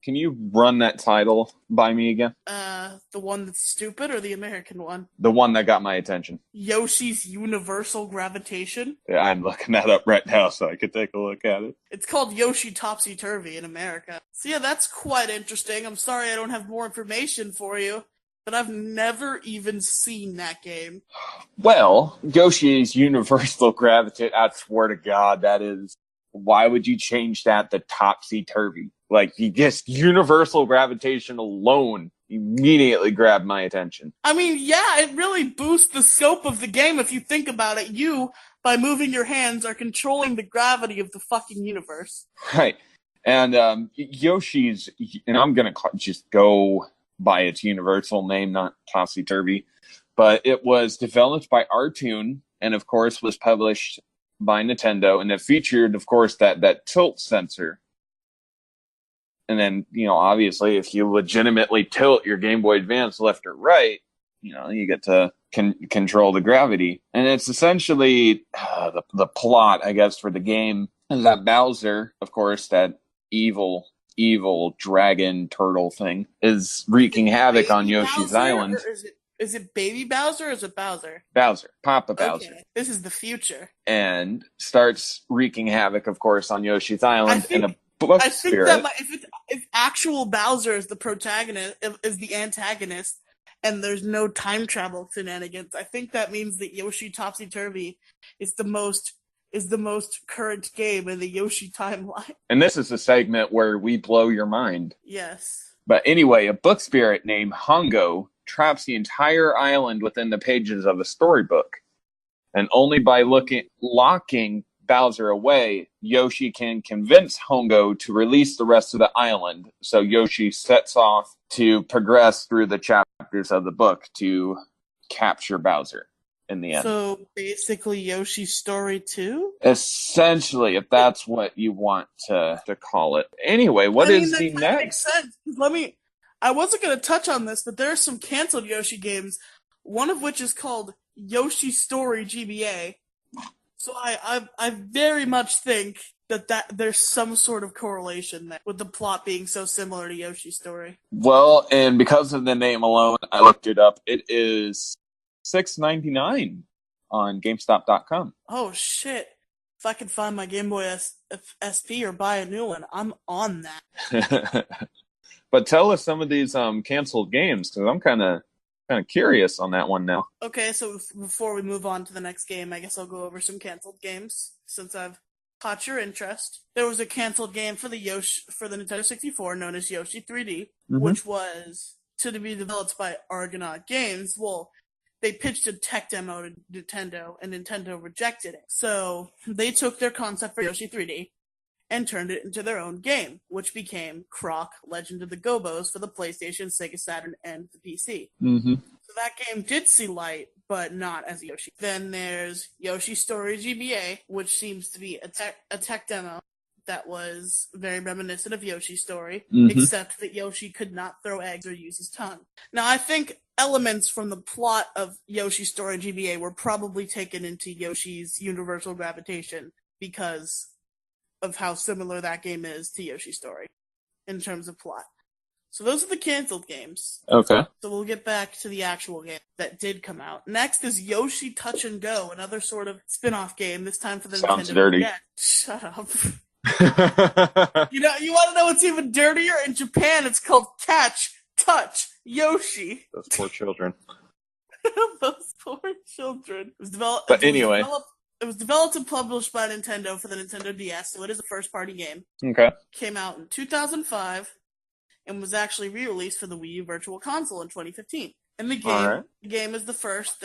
Can you run that title by me again? The one that's stupid or the American one? The one that got my attention. Yoshi's Universal Gravitation? Yeah, I'm looking that up right now so I could take a look at it. It's called Yoshi Topsy-Turvy in America. So yeah, that's quite interesting. I'm sorry I don't have more information for you, but I've never even seen that game. Well, Yoshi's Universal Gravitation, I swear to God, that is... Why would you change that to Topsy-Turvy? Like, you just Universal Gravitation alone immediately grabbed my attention. I mean, yeah, it really boosts the scope of the game if you think about it. You, by moving your hands, are controlling the gravity of the fucking universe. Right. And Yoshi's, and I'm going to just go by its universal name, not Topsy-Turvy, but it was developed by R-Toon and, of course, was published by Nintendo, and it featured, of course, that tilt sensor. And then, obviously, if you legitimately tilt your Game Boy Advance left or right, you get to control the gravity. And it's essentially the plot, I guess, for the game. And that Bowser, of course, that evil dragon turtle thing, is wreaking havoc on Yoshi's Island. Or Is it Baby Bowser or is it Bowser? Bowser. Papa Bowser. Okay. This is the future. And starts wreaking havoc, of course, on Yoshi's Island in a book I think spirit. that if actual Bowser is the protagonist, is the antagonist, and there's no time travel shenanigans, I think that means that Yoshi Topsy Turvy is the most current game in the Yoshi timeline. And this is a segment where we blow your mind. Yes. But anyway, a book spirit named Hongo traps the entire island within the pages of a storybook. And only by locking Bowser away, Yoshi can convince Hongo to release the rest of the island. So Yoshi sets off to progress through the chapters of the book to capture Bowser in the end. So basically Yoshi's Story 2? Essentially, if that's what you want to call it. Anyway, what is the next? Makes sense. I wasn't going to touch on this, but there are some canceled Yoshi games, one of which is called Yoshi Story GBA. So I very much think that there's some sort of correlation there with the plot being so similar to Yoshi's Story. Well, and because of the name alone, I looked it up. It is $6.99 on GameStop.com. Oh shit! If I could find my Game Boy SP or buy a new one, I'm on that. But tell us some of these canceled games, because I'm kind of curious on that one now. Okay, so before we move on to the next game, I guess I'll go over some canceled games since I've caught your interest. There was a canceled game for the Nintendo 64 known as Yoshi 3D, which was to be developed by Argonaut Games. Well, they pitched a tech demo to Nintendo, and Nintendo rejected it. So they took their concept for Yoshi 3D and turned it into their own game, which became Croc Legend of the Gobos for the PlayStation, Sega Saturn, and the PC. Mm-hmm. So that game did see light, but not as Yoshi. Then there's Yoshi Story GBA, which seems to be a tech demo that was very reminiscent of Yoshi's Story, except that Yoshi could not throw eggs or use his tongue. Now, I think elements from the plot of Yoshi Story GBA were probably taken into Yoshi's Universal Gravitation because of how similar that game is to Yoshi's Story in terms of plot. So those are the canceled games. Okay. So we'll get back to the actual game that did come out. Next is Yoshi Touch and Go, another sort of spin-off game, this time for the Sounds Nintendo dirty. DS. Shut up. You want to know what's even dirtier? In Japan, it's called Catch, Touch, Yoshi. Those poor children. Those poor children. It was developed and published by Nintendo for the Nintendo DS, so it is a first-party game. Okay. Came out in 2005 and was actually re-released for the Wii U Virtual Console in 2015. And the game is the first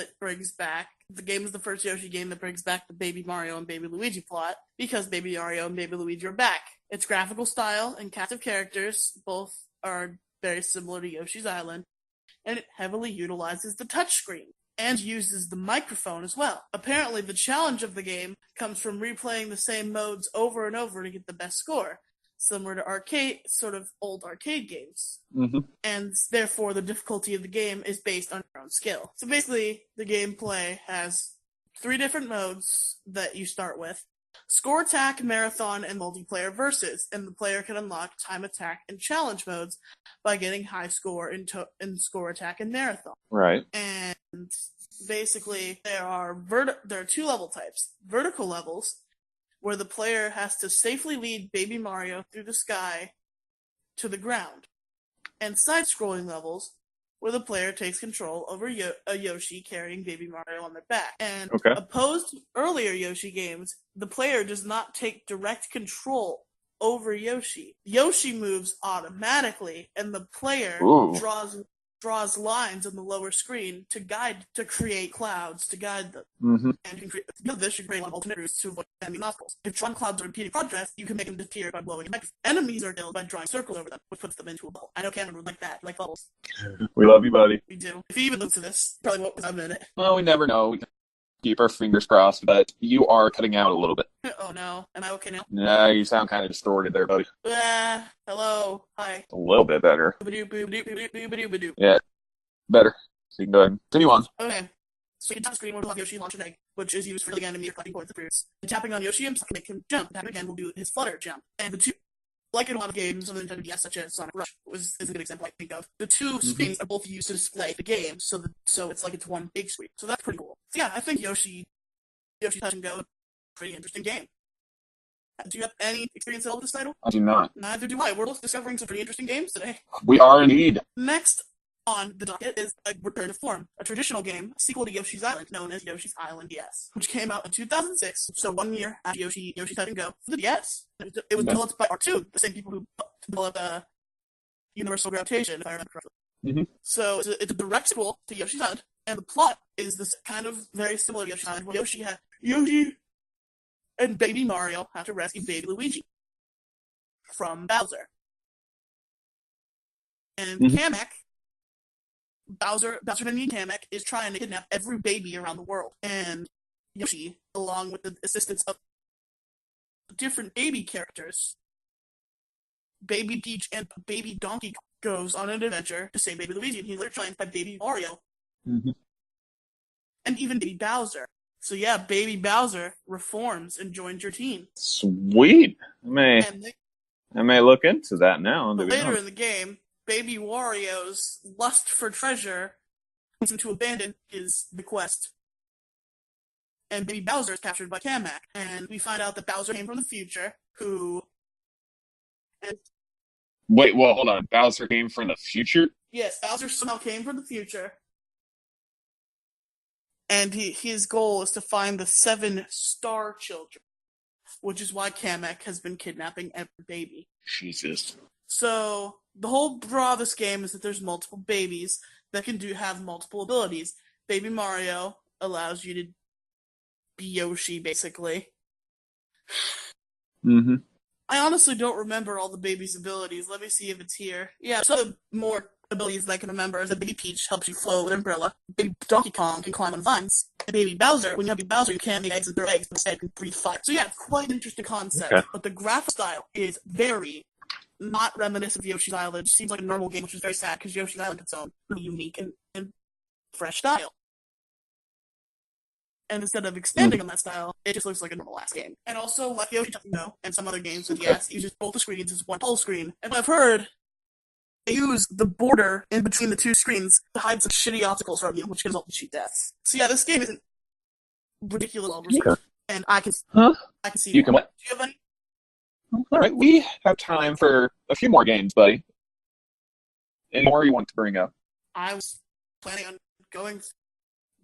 Yoshi game that brings back the Baby Mario and Baby Luigi plot, because Baby Mario and Baby Luigi are back. Its graphical style and cast of characters both are very similar to Yoshi's Island, and it heavily utilizes the touchscreen and uses the microphone as well. Apparently, the challenge of the game comes from replaying the same modes over and over to get the best score, similar to old arcade games. Mm-hmm. And therefore, the difficulty of the game is based on your own skill. So basically, the gameplay has 3 different modes that you start with: Score Attack, Marathon, and Multiplayer Versus, and the player can unlock Time Attack and Challenge modes by getting high score in Score Attack and Marathon. Right. And basically, there are 2 level types. Vertical levels, where the player has to safely lead Baby Mario through the sky to the ground. And side-scrolling levels, where the player takes control over a Yoshi carrying Baby Mario on their back. And opposed to earlier Yoshi games, the player does not take direct control over Yoshi. Yoshi moves automatically, and the player draws lines on the lower screen to create clouds to guide them. Mm-hmm. And you can create alternate routes to avoid enemy obstacles. If drawing clouds are repeating progress, you can make them disappear by blowing them. Enemies are killed by drawing circles over them, which puts them into a bubble. I know Cameron would like that, like bubbles. We love you, buddy. We do. If you even listen to this, probably won't have a minute. Well, we never know. We can keep our fingers crossed, but you are cutting out a little bit. Oh no. Am I okay now? Nah, you sound kind of distorted there, buddy. Hello. Hi. A little bit better. Yeah. Better. So you can go ahead and continue on. Okay. So you can tap the screen where Yoshi launch an egg, which is used for the enemy or collecting points of fruits. And tapping on Yoshi himself can make him jump. Tapping again will do his flutter jump. And the like in a lot of games on the Nintendo DS, such as Sonic Rush, is a good example I think of. The two screens are both used to display the game, so it's like it's one big screen. So that's pretty cool. So yeah, I think Yoshi Touch and Go is a pretty interesting game. Do you have any experience at all with this title? I do not. Neither do I. We're both discovering some pretty interesting games today. We are indeed. Next on the docket is a Return to Form, a traditional game, a sequel to Yoshi's Island, known as Yoshi's Island DS, which came out in 2006, so 1 year after Yoshi Touch and Go for the DS. It was developed by R2, the same people who developed Universal Gravitation, if I remember correctly. Mm-hmm. So it's a direct sequel to Yoshi's Island, and the plot is this kind of very similar to Yoshi's Island, where Yoshi and Baby Mario have to rescue Baby Luigi from Bowser. And Kamek, Bowser and Kamek, is trying to kidnap every baby around the world. And Yoshi, along with the assistance of different baby characters, Baby Peach and Baby Donkey, goes on an adventure to save Baby Luigi, and he's later joined by Baby Mario. And even Baby Bowser. So yeah, Baby Bowser reforms and joins your team. Sweet. I may look into that now. But later in the game, Baby Wario's lust for treasure leads him to abandon his bequest. And Baby Bowser is captured by Kamek. And we find out that Bowser came from the future, Wait, well, hold on. Bowser came from the future? Yes, Bowser somehow came from the future. And his goal is to find the 7 star children, which is why Kamek has been kidnapping every baby. Jesus. So the whole draw of this game is that there's multiple babies that can have multiple abilities. Baby Mario allows you to be Yoshi, basically. I honestly don't remember all the baby's abilities. Let me see if it's here. Yeah, some of the more abilities that I can remember is that Baby Peach helps you float with an umbrella. Baby Donkey Kong can climb on vines. And Baby Bowser, when you have Baby Bowser, you can't make eggs and throw eggs, but instead can breathe fire. So yeah, it's quite an interesting concept. Okay. But the graphic style is very not reminiscent of Yoshi's Island. It seems like a normal game, which is very sad, because Yoshi's Island has its own really unique and fresh style. And instead of expanding on that style, it just looks like a normal-ass game. And also, like Yoshi Touch and Go and some other games with DS, uses both the screens as one whole screen. And I've heard they use the border in between the two screens to hide some shitty obstacles from you, which can result in cheat deaths. So yeah, this game isn't ridiculous all received. And I can see you can what? Do you have any? All right, we have time for a few more games, buddy. Any more you want to bring up? I was planning on going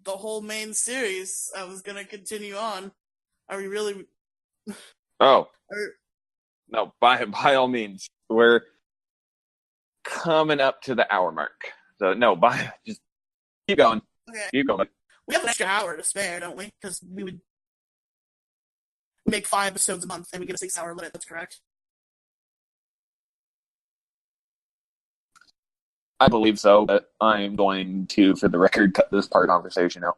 the whole main series. I was gonna continue on. Are we really? Oh, no! By all means, we're coming up to the hour mark. So no, just keep going. Okay. Keep going. We have an extra hour to spare, don't we? Because we would make 5 episodes a month, and we get a 6-hour limit. That's correct. I believe so, but I'm going to, for the record, cut this part of the conversation out.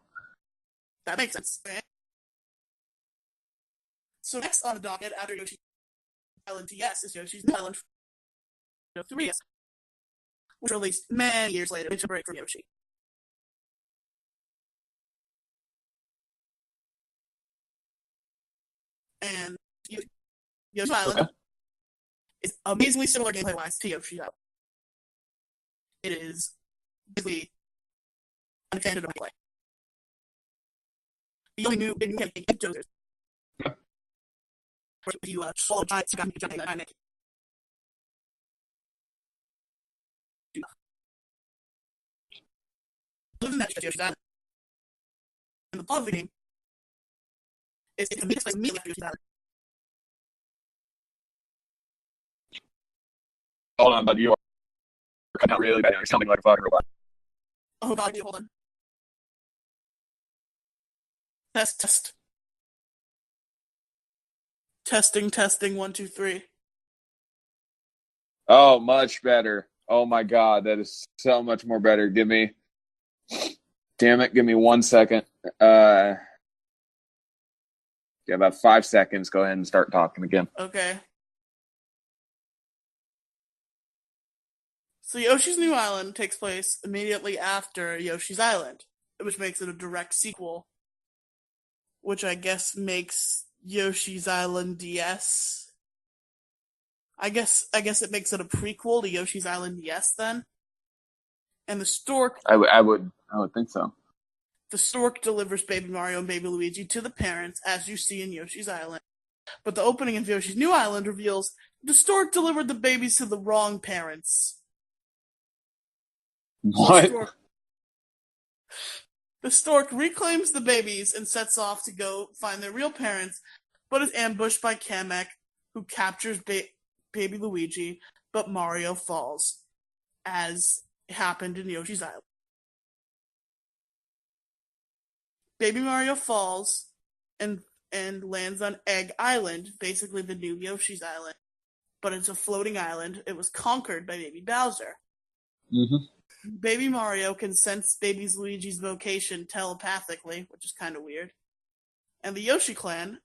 That makes sense. Okay. So next on the docket, after Yoshi's Island DS, is Yoshi's New Island 3DS, which was released many years later. It's a break from Yoshi. And Yoshi's Island is amazingly similar gameplay-wise to Yoshi's Island. It is basically an expanded gameplay. The only new mechanic is Joe's. You swallow giant jumping dynamic. Other than that, Yoshi's Island. And the plot of the game is it takes place immediately after Yoshi's Island. Hold on, bud. You are cutting out really bad. You're sounding like a fucking robot. Oh god, hold on. Test. Testing, 1, 2, 3. Oh, much better. Oh my god, that is so much more better. Give me 1 second. Yeah, about 5 seconds. Go ahead and start talking again. Okay. So Yoshi's New Island takes place immediately after Yoshi's Island, which makes it a direct sequel, which I guess makes Yoshi's Island DS I guess it makes it a prequel to Yoshi's Island, yes, then. And the stork... I would think so. The stork delivers Baby Mario and Baby Luigi to the parents, as you see in Yoshi's Island. But the opening of Yoshi's New Island reveals the stork delivered the babies to the wrong parents. What? The stork reclaims the babies and sets off to go find their real parents, but is ambushed by Kamek, who captures Baby Luigi, but Mario falls, as happened in Yoshi's Island. Baby Mario falls and lands on Egg Island, basically the new Yoshi's Island. But it's a floating island. It was conquered by Baby Bowser. Mm-hmm. Baby Mario can sense Baby Luigi's vocation telepathically, which is kind of weird. And the Yoshi clan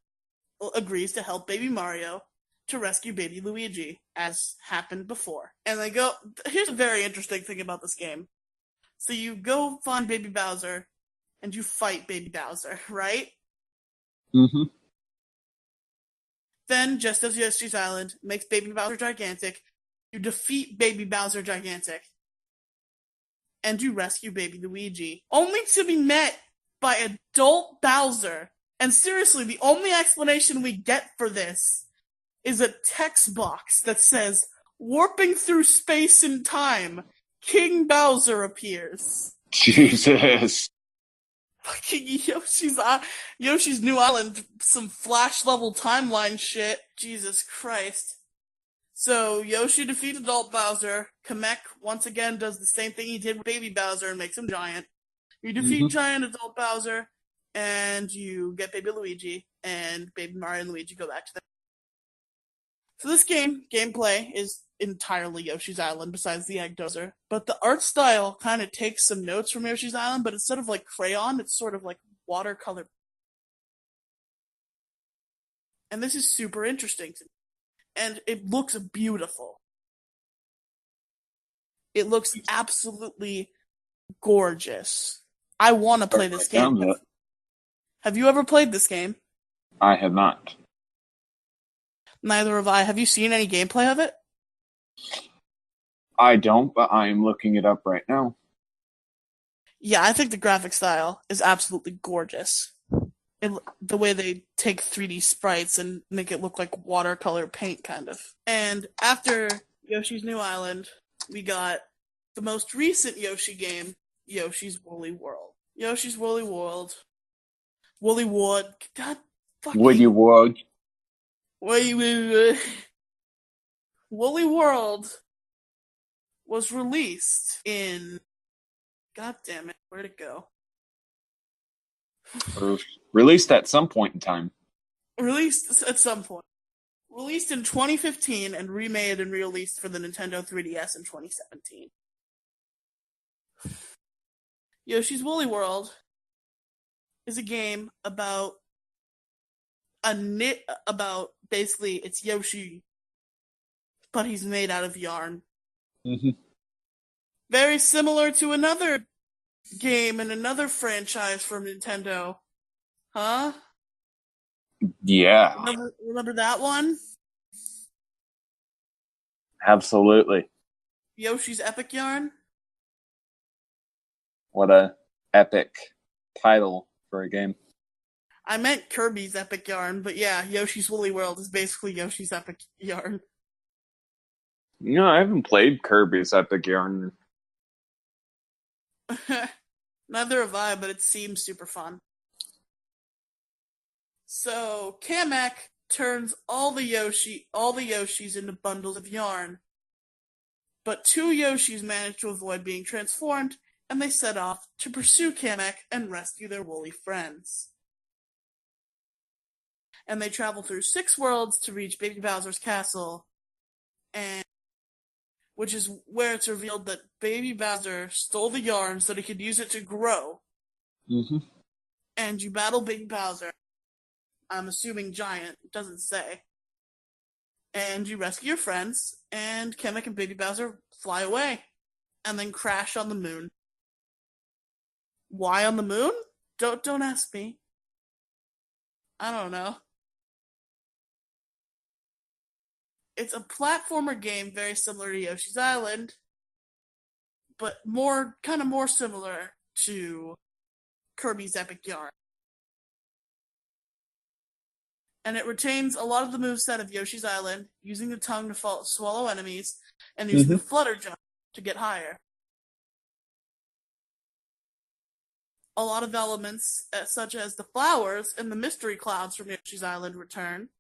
agrees to help Baby Mario to rescue Baby Luigi, as happened before. And they go... Here's a very interesting thing about this game. So you go find Baby Bowser, and you fight Baby Bowser, right? Mm-hmm. Then, just as Yoshi's Island makes Baby Bowser gigantic, you defeat Baby Bowser gigantic. And you rescue Baby Luigi, only to be met by adult Bowser. And seriously, the only explanation we get for this is a text box that says, "Warping through space and time, King Bowser appears." Jesus. Fucking Yoshi's New Island, some Flash level timeline shit. Jesus Christ. So Yoshi defeats adult Bowser. Kamek once again does the same thing he did with Baby Bowser and makes him giant. You defeat giant adult Bowser, and you get Baby Luigi, and Baby Mario and Luigi go back to them. So this gameplay is entirely Yoshi's Island besides the Egg Dozer. But the art style kind of takes some notes from Yoshi's Island, but instead of like crayon, it's sort of like watercolor. And this is super interesting to me. And it looks beautiful. It looks absolutely gorgeous. I want to play this game. Have you ever played this game? I have not. Neither have I. Have you seen any gameplay of it? I don't, but I am looking it up right now. Yeah, I think the graphic style is absolutely gorgeous. The way they take 3D sprites and make it look like watercolor paint, kind of. And after Yoshi's New Island, we got the most recent Yoshi game, Yoshi's Woolly World. Yoshi's Woolly World. Woolly World. God fucking... Woolly World. Woolly World was released in... God damn it, where'd it go? Released at some point in time. Released at some point. Released in 2015 and remade and re-released for the Nintendo 3DS in 2017. Yoshi's Woolly World is a game about basically it's Yoshi, but he's made out of yarn. Mm-hmm. Very similar to another game and another franchise from Nintendo. Huh? Yeah. Remember that one? Absolutely. Yoshi's Epic Yarn? What a epic title for a game. I meant Kirby's Epic Yarn, but yeah, Yoshi's Woolly World is basically Yoshi's Epic Yarn. You know, I haven't played Kirby's Epic Yarn. Neither have I, but it seems super fun. So, Kamek turns all the Yoshis into bundles of yarn. But two Yoshis manage to avoid being transformed, and they set off to pursue Kamek and rescue their woolly friends. And they travel through 6 worlds to reach Baby Bowser's castle, and which is where it's revealed that Baby Bowser stole the yarn so that he could use it to grow. Mm-hmm. And you battle Baby Bowser. I'm assuming giant, it doesn't say. And you rescue your friends, and Kamek and Baby Bowser fly away, and then crash on the moon. Why on the moon? Don't ask me. I don't know. It's a platformer game very similar to Yoshi's Island, but more similar to Kirby's Epic Yarn. And it retains a lot of the moveset of Yoshi's Island, using the tongue to swallow enemies, and using the flutter jump to get higher. A lot of elements, such as the flowers and the mystery clouds from Yoshi's Island, return.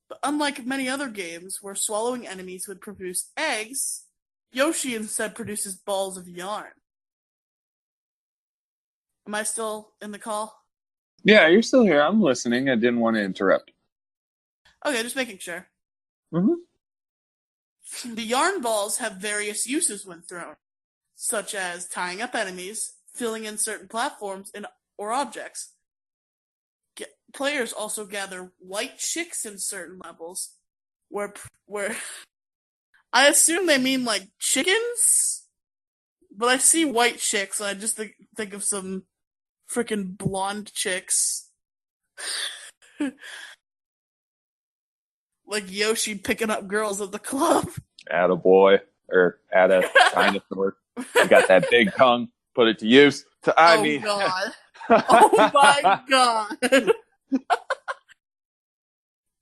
But unlike many other games where swallowing enemies would produce eggs, Yoshi instead produces balls of yarn. Am I still in the call? Yeah, you're still here. I'm listening. I didn't want to interrupt. Okay, just making sure. Mm-hmm. The yarn balls have various uses when thrown, such as tying up enemies, filling in certain platforms or objects. Players also gather white chicks in certain levels, where I assume they mean like chickens, but I see white chicks and I just think of some freaking blonde chicks. Like Yoshi picking up girls at the club. Attaboy. Or at a dinosaur. You got that big tongue. Put it to use. God. Oh my god.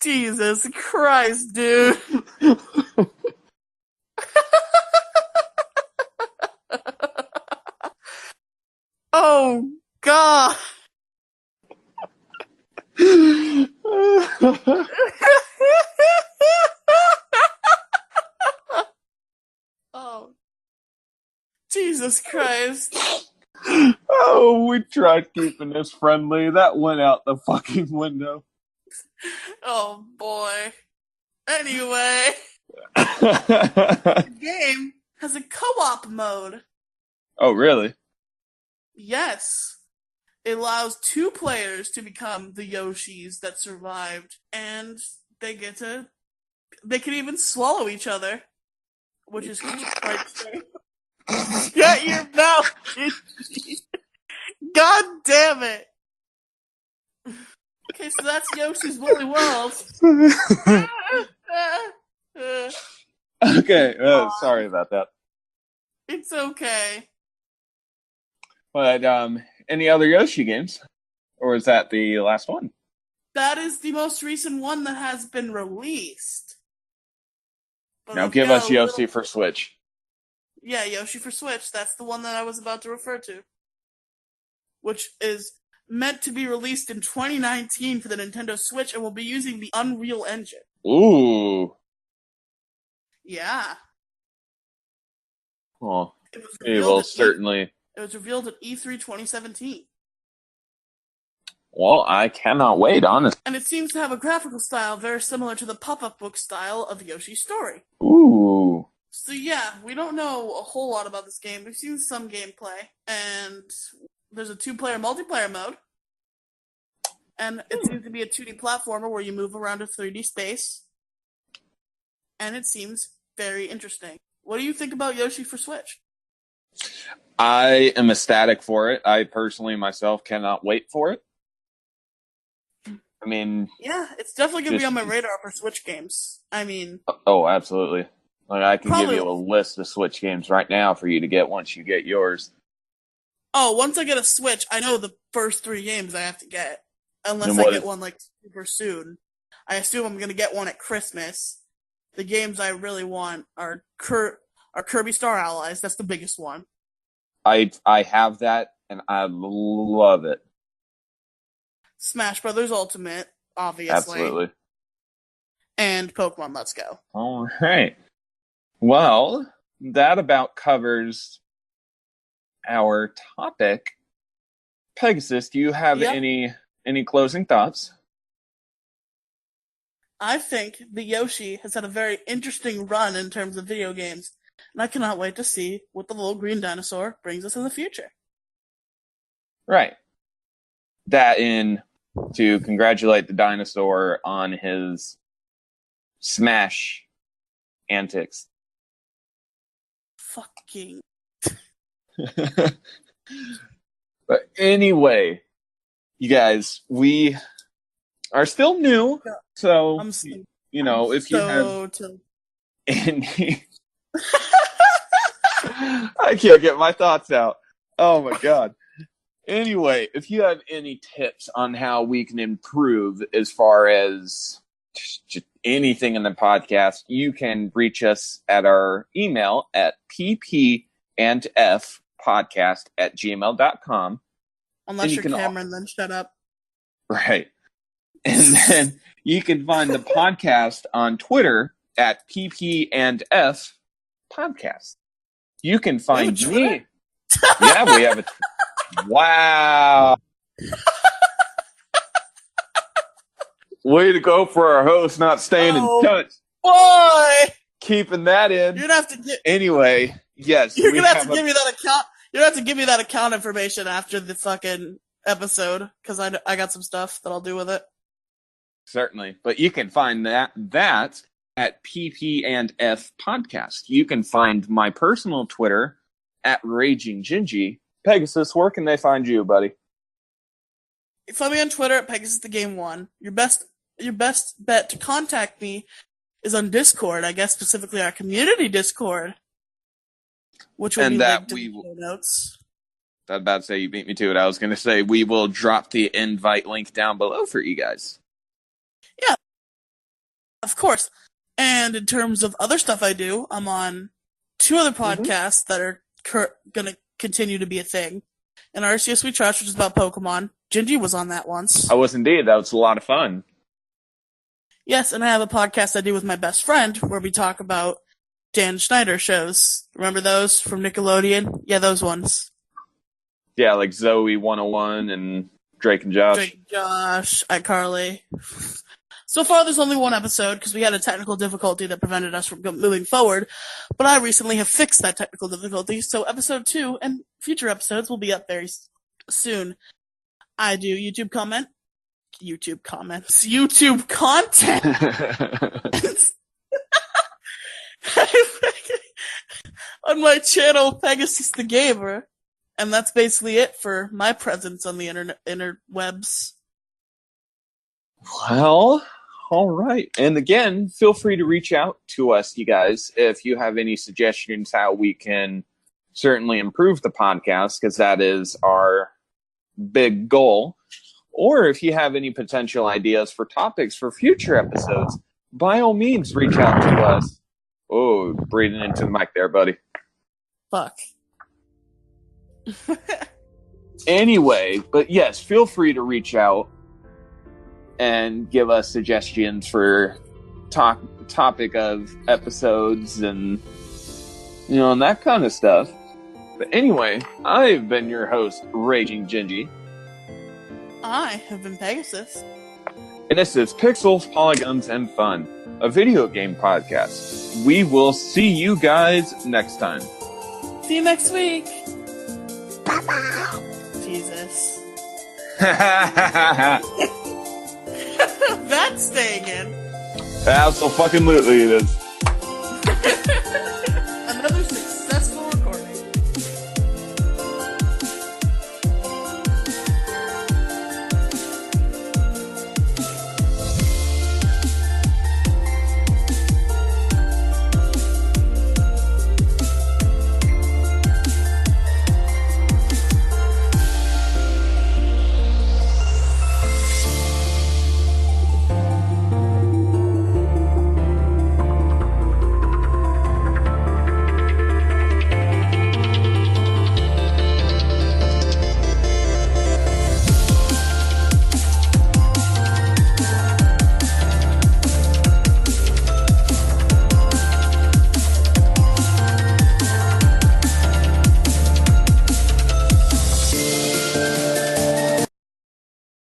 Jesus Christ, dude. Oh god. Oh. Jesus Christ. Oh, we tried keeping this friendly. That went out the fucking window. Oh boy. Anyway. The game has a co-op mode. Oh, really? Yes. It allows 2 players to become the Yoshis that survived, and they can even swallow each other, which is quite strange. Shut your mouth! God damn it! Okay, so that's Yoshi's Woolly World. Okay, sorry about that. It's okay. But, any other Yoshi games? Or is that the last one? That is the most recent one that has been released. But now give us Yoshi for Switch. Yeah, Yoshi for Switch. That's the one that I was about to refer to. Which is meant to be released in 2019 for the Nintendo Switch and will be using the Unreal Engine. Ooh. Yeah. Oh, it will certainly... It was revealed at E3 2017. Well, I cannot wait, honestly. And it seems to have a graphical style very similar to the pop-up book style of Yoshi's Story. Ooh. So yeah, we don't know a whole lot about this game. We've seen some gameplay, and there's a 2-player multiplayer mode. And it seems to be a 2D platformer where you move around a 3D space. And it seems very interesting. What do you think about Yoshi for Switch? I am ecstatic for it. I personally myself cannot wait for it. I mean... Yeah, it's definitely going to be on my radar for Switch games. I mean... Oh, absolutely. Like, I can give you a list of Switch games right now for you to get once you get yours. Oh, once I get a Switch, I know the first 3 games I have to get. Unless I get one, like, super soon. I assume I'm going to get one at Christmas. The games I really want are Kirby Star Allies. That's the biggest one. I have that, and I love it. Smash Brothers Ultimate, obviously. Absolutely. And Pokemon Let's Go. All right. Well, that about covers our topic. Pegasus, do you have any closing thoughts? I think the Yoshi has had a very interesting run in terms of video games, and I cannot wait to see what the little green dinosaur brings us in the future. Right. That in to congratulate the dinosaur on his Smash antics. Fucking. But anyway, you guys, we are still new, so you know, if you have any... I can't get my thoughts out. Oh my god. Anyway, if you have any tips on how we can improve as far as just anything in the podcast, you can reach us at our email at ppandfpodcast@gmail.com. Unless you're Cameron, then shut up. Right. And then you can find the podcast on Twitter at ppandfpodcast. You can find me. Yeah, we have a... Wow. Way to go for our host not staying in touch. Boy! Keeping that in. You're gonna have to get... Anyway, yes. You're gonna have to give me that account. You're gonna have to give me that account information after the fucking episode, because I got some stuff that I'll do with it. Certainly. But you can find that at PP&F Podcast. You can find my personal Twitter at Raging Gingy. Pegasus, where can they find you, buddy? Find me on Twitter at Pegasus the Game 1. Your best bet to contact me is on Discord, I guess specifically our community Discord. Which will be linked in the show notes. I was about to say you beat me to it. I was going to say we will drop the invite link down below for you guys. Yeah, of course. And in terms of other stuff I do, I'm on 2 other podcasts that are going to continue to be a thing. And RCS We Trash, which is about Pokemon. Gingy was on that once. I was indeed. That was a lot of fun. Yes, and I have a podcast I do with my best friend where we talk about Dan Schneider shows. Remember those from Nickelodeon? Yeah, those ones. Yeah, like Zoe 101 and Drake and Josh. Drake and Josh, iCarly. So far, there's only 1 episode because we had a technical difficulty that prevented us from moving forward. But I recently have fixed that technical difficulty, so episode 2 and future episodes will be up very soon. I do YouTube content on my channel, Pegasus the Gamer. And that's basically it for my presence on the interwebs. Well, all right. And again, feel free to reach out to us, you guys, if you have any suggestions how we can certainly improve the podcast, because that is our big goal. Or if you have any potential ideas for topics for future episodes, by all means, reach out to us. Oh, breathing into the mic there, buddy. Fuck. Anyway, but yes, feel free to reach out and give us suggestions for topic of episodes and, you know, and that kind of stuff. But anyway, I've been your host, Raging Gingy. I have been Pegasus. And this is Pixels, Polygons, and Fun, a video game podcast. We will see you guys next time. See you next week. Jesus. That's staying in. Absolutely it is.